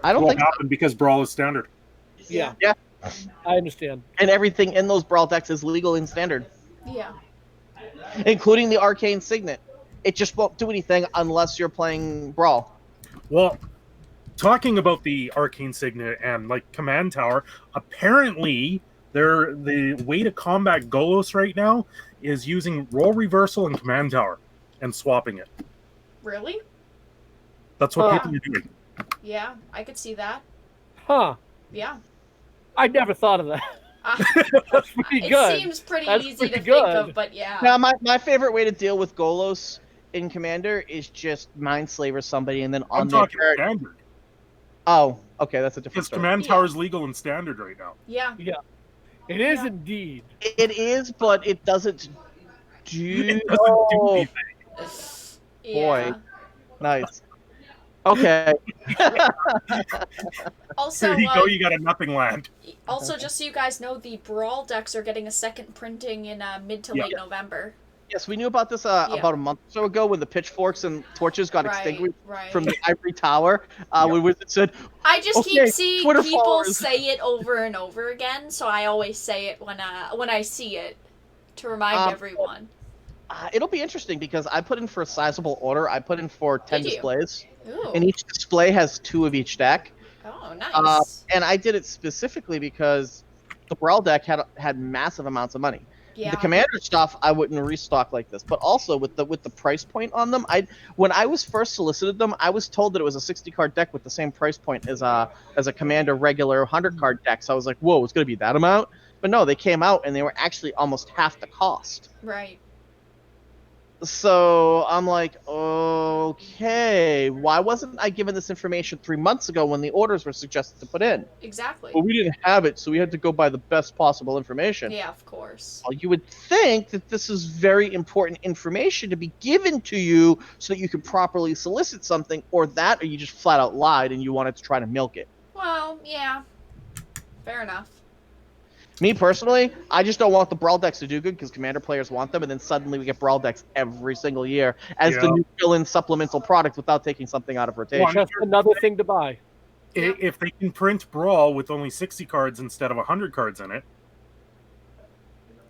I don't Won't think, happen because Brawl is standard. Yeah. Yeah. I understand. and everything in those Brawl decks is legal in standard, Yeah. including the Arcane Signet. It just won't do anything unless you're playing Brawl. Well, talking about the Arcane Signet and like Command Tower, apparently the way to combat Golos right now is using Role Reversal and Command Tower and swapping it. Really? That's what Huh. people are doing. Yeah, I could see that. Huh. Yeah. I never thought of that. Uh, That's pretty it good. seems pretty That's easy pretty to think good. of, but yeah. Now, my favorite way to deal with Golos in Commander is just Mindslaver somebody and then on I'm their talking turn. standard Oh, okay, that's a different because story. Command Yeah. Tower is legal in standard right now. Yeah. It is Yeah. indeed. It is, but it doesn't do. It doesn't do Oh, anything. Yeah. nice. Okay. Also, There you go. You got a nothing land. also, just so you guys know, the Brawl decks are getting a second printing in mid to late November. Yes, we knew about this about a month or so ago when the pitchforks and torches got extinguished Right. from the Ivory Tower. When Wizard said, I just Okay, keep seeing Twitter people followers. say it over and over again, so I always say it when I see it to remind everyone. it'll be interesting because I put in for a sizable order. I put in for 10 Did you? displays, Ooh. and each display has 2 of each deck. Oh, nice. And I did it specifically because the Brawl deck had massive amounts of money. Yeah. The Commander stuff I wouldn't restock like this, but also with the price point on them, when I was first solicited them, I was told that it was a 60 card deck with the same price point as a Commander regular 100 card deck. So I was like, whoa, it's gonna be that amount? But no, they came out and they were actually almost half the cost. Right. So I'm like, okay, why wasn't I given this information 3 months ago when the orders were suggested to put in? Exactly. Well, we didn't have it, so we had to go by the best possible information. Yeah, of course. Well, you would think that this is very important information to be given to you so that you can properly solicit something, or you just flat out lied and you wanted to try to milk it. Well, yeah. Fair enough. Me personally, I just don't want the Brawl decks to do good because Commander players want them, and then suddenly we get Brawl decks every single year as the Yeah. new fill-in supplemental product without taking something out of rotation. Well, Just another thing to buy. If they can print Brawl with only 60 cards instead of 100 cards in it,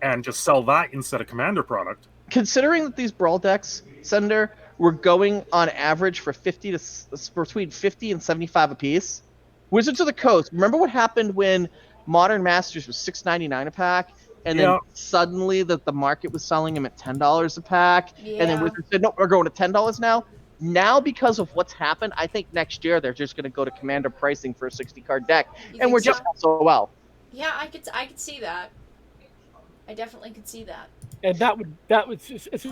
and just sell that instead of Commander product. Considering that these Brawl decks, Sender, were going on average for between 50 and 75 apiece. Wizards of the Coast, remember what happened when Modern Masters was $6.99 a pack, and then Yeah. suddenly the market was selling them at $10 a pack, and then Yeah. Wizards said, no, we're going to $10 now. Now, because of what's happened, I think next year they're just going to go to Commander pricing for a 60-card deck, You and think we're so? just not so well. Yeah, I could see that. I definitely could see that. And it's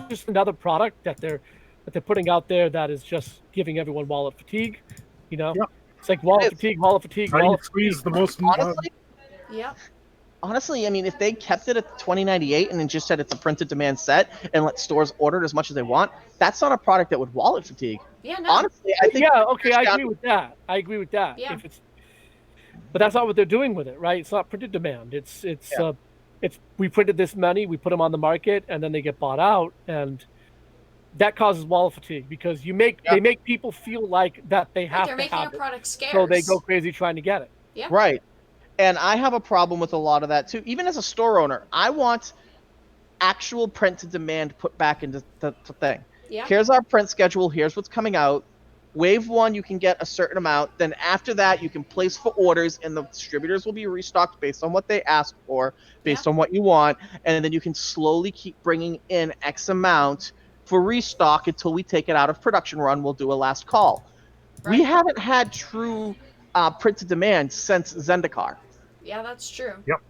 just another product that they're putting out there that is just giving everyone wallet fatigue. You know, Yep. It's like wallet fatigue, wallet fatigue, Trying wallet to squeeze the most. Yep. Honestly, I mean, if they kept it at $20.98 and then just said it's a printed demand set and let stores order it as much as they want, that's not a product that would wallet fatigue. Yeah, no. Honestly, I think Yeah, okay, I agree with that. Yeah. But that's not what they're doing with it, right? It's not printed demand. It's we printed this many, we put them on the market, and then they get bought out, and that causes wallet fatigue because they make people feel like that they have They're to making a have it, product scarce. so they go crazy trying to get it. Yeah. Right. And I have a problem with a lot of that too. Even as a store owner, I want actual print to demand put back into the thing. Yeah. Here's our print schedule. Here's what's coming out. Wave 1, you can get a certain amount. Then after that, you can place for orders, and the distributors will be restocked based on what they ask for, based on what you want. And then you can slowly keep bringing in X amount for restock until we take it out of production run. We'll do a last call. Right. We haven't had true print to demand since Zendikar. Yeah, that's true. Yep.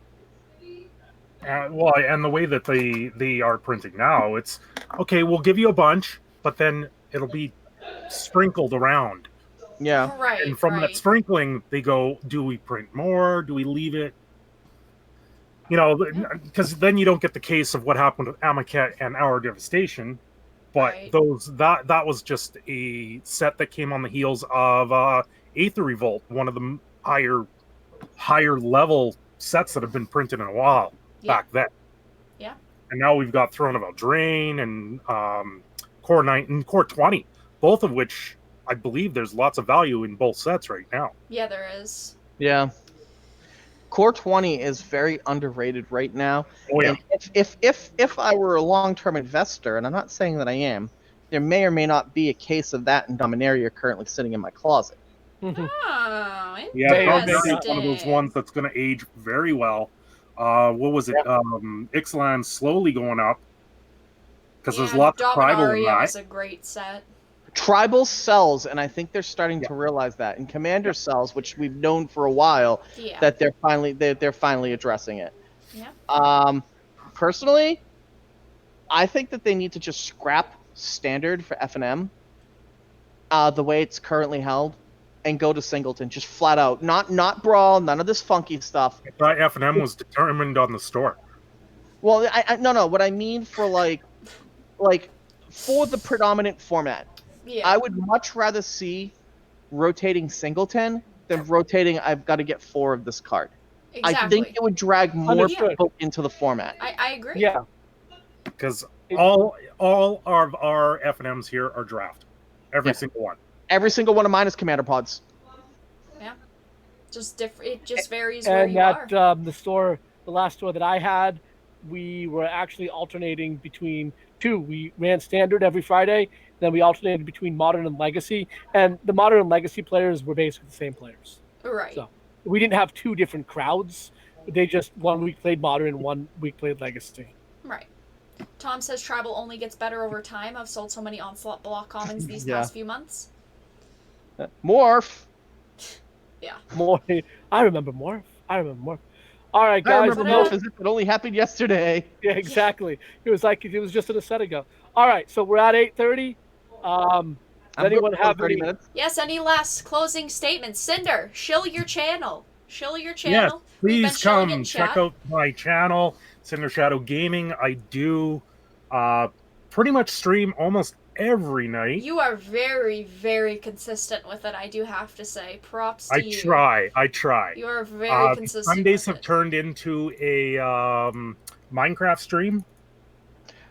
And the way that they are printing now, it's okay. We'll give you a bunch, but then it'll be sprinkled around. Yeah. Right. And from that Right. sprinkling, they go, do we print more? Do we leave it? You know, because then you don't get the case of what happened with Amaket and Hour Devastation. But Right. that was just a set that came on the heels of Aether Revolt, one of the higher level sets that have been printed in a while back then. Yeah. And now we've got Throne of Eldraine and Core 9 and Core 20, both of which I believe there's lots of value in both sets right now. Yeah, there is. Yeah. Core 20 is very underrated right now. Oh yeah. And if I were a long-term investor, and I'm not saying that I am, there may or may not be a case of that in Dominaria currently sitting in my closet. Oh, Yeah, interesting. it's one of those ones that's going to age very well. What was it? Ixalan's slowly going up because there's lots of tribal in Dominaria that. was a great set. Tribal sells, and I think they're starting to realize that. And Commander sells, which we've known for a while, Yeah. that they're finally addressing it. Yeah. Personally, I think that they need to just scrap standard for FNM, the way it's currently held, and go to Singleton, just flat out. Not Brawl, none of this funky stuff. I thought FNM was determined on the store. Well, no. What I mean for like for the predominant format, Yeah. I would much rather see rotating Singleton than rotating. I've got to get 4 of this card. Exactly. I think it would drag more Understood. people into the format. I agree. Yeah. Because all of our FNMs here are draft. Every single one. Every single one of mine is Commander Pods. Yeah. Just different. It just varies where And you are. the last store that I had, we were actually alternating between 2. We ran standard every Friday, then we alternated between modern and legacy, and the modern and legacy players were basically the same players. Right. So we didn't have 2 different crowds. They just 1 week played modern and 1 week played legacy. Right. Tom says Tribal only gets better over time. I've sold so many Onslaught block commons these Yeah. past few months. Morph. Yeah. More. I remember more. All right, I guys. remember no- Morph as if it only happened yesterday. Yeah, exactly. It was like it was just a set ago. All right, so we're at 8:30. I'm anyone good for have 30 any- minutes. Yes, any last closing statements? Cinder, shill your channel. Shill your Yes, channel. We've been please shilling come in check chat. out my channel, Cinder Shadow Gaming. I do pretty much stream almost every night. You are very, very consistent with it, I do have to say. Props to I you. try. You are very consistent Sundays with have it. turned into a Minecraft stream,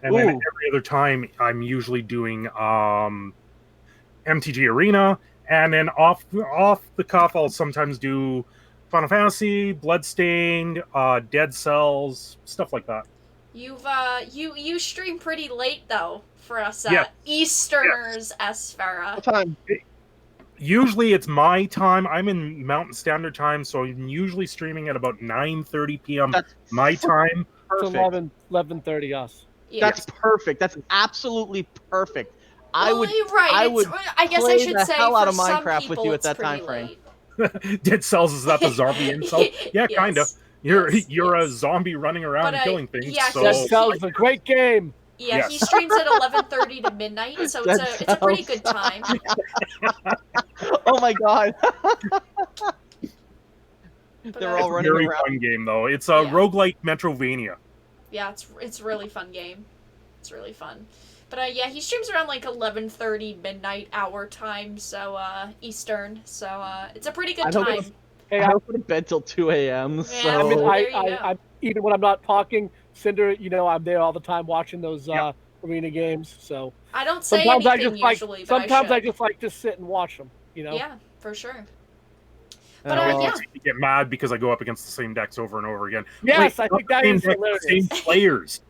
and then Ooh. every other time I'm usually doing MTG Arena, and then off the cuff I'll sometimes do Final Fantasy, Bloodstained, Dead Cells, stuff like that. You've you stream pretty late though for us Yeah. Easterners, Esfera. What time? Usually it's my time. I'm in Mountain Standard Time, so I'm usually streaming at about 9:30 p.m. That's my time. It's perfect. 11:30 us. Yeah. That's perfect. That's absolutely perfect. Well, you're right. I It's- would I guess I play should the say hell out for of some Minecraft with people you at it's that pretty time frame. late. Dead Cells, is that the zombie insult? Yeah, Yes. kind of. You're Yes. a zombie running around But and killing things. yeah, so Dead Cells is a great game. Yeah, Yes. he streams at 11:30 to midnight, so it's a pretty good time. Oh my god. But, They're all it's a running very around. fun game though. It's a Yeah. roguelike Metrovania. Yeah, it's a really fun game. It's really fun. But yeah, he streams around like 11:30 midnight our time, so Eastern. So it's a pretty good I don't time. know. Hey, I don't go to bed till 2 a.m. Yeah, So I mean, There you go. I even when I'm not talking, Cinder, I'm there all the time watching those Yep. arena games. So I don't say sometimes I anything just usually, but sometimes I I should. just like to sit and watch them. Yeah, for sure. But well, yeah. You get mad because I go up against the same decks over and over again. Yes, Wait, I think not that the same is deck, hilarious. the same players.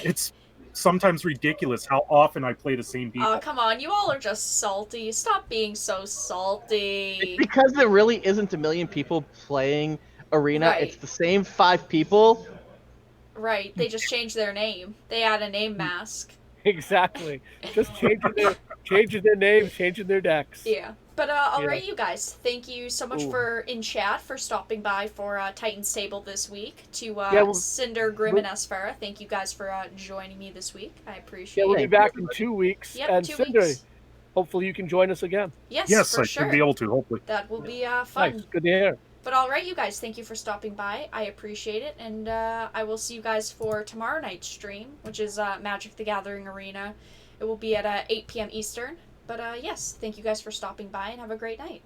It's sometimes ridiculous how often I play the same people. Oh, come on. You all are just salty. Stop being so salty. because there really isn't a million people playing Arena, Right. it's the same 5 people. Right. They just changed their name. They add a name mask. Exactly. Just changing their names, changing their decks. Yeah. But all Yeah. right, you guys. Thank you so much Ooh. for in chat for stopping by for Titan's Table this week. To well, Cinder, Grim, and Esfera, thank you guys for joining me this week. I appreciate we'll it. be Thank you, back in everybody. 2 weeks. Yep, And 2 Cinder, weeks. hopefully you can join us again. Yes, Yes, for I sure. should be able to, hopefully. That will be fun. Nice. Good to hear. But all right, you guys, thank you for stopping by. I appreciate it, and I will see you guys for tomorrow night's stream, which is Magic the Gathering Arena. It will be at 8 p.m. Eastern. But yes, thank you guys for stopping by, and have a great night.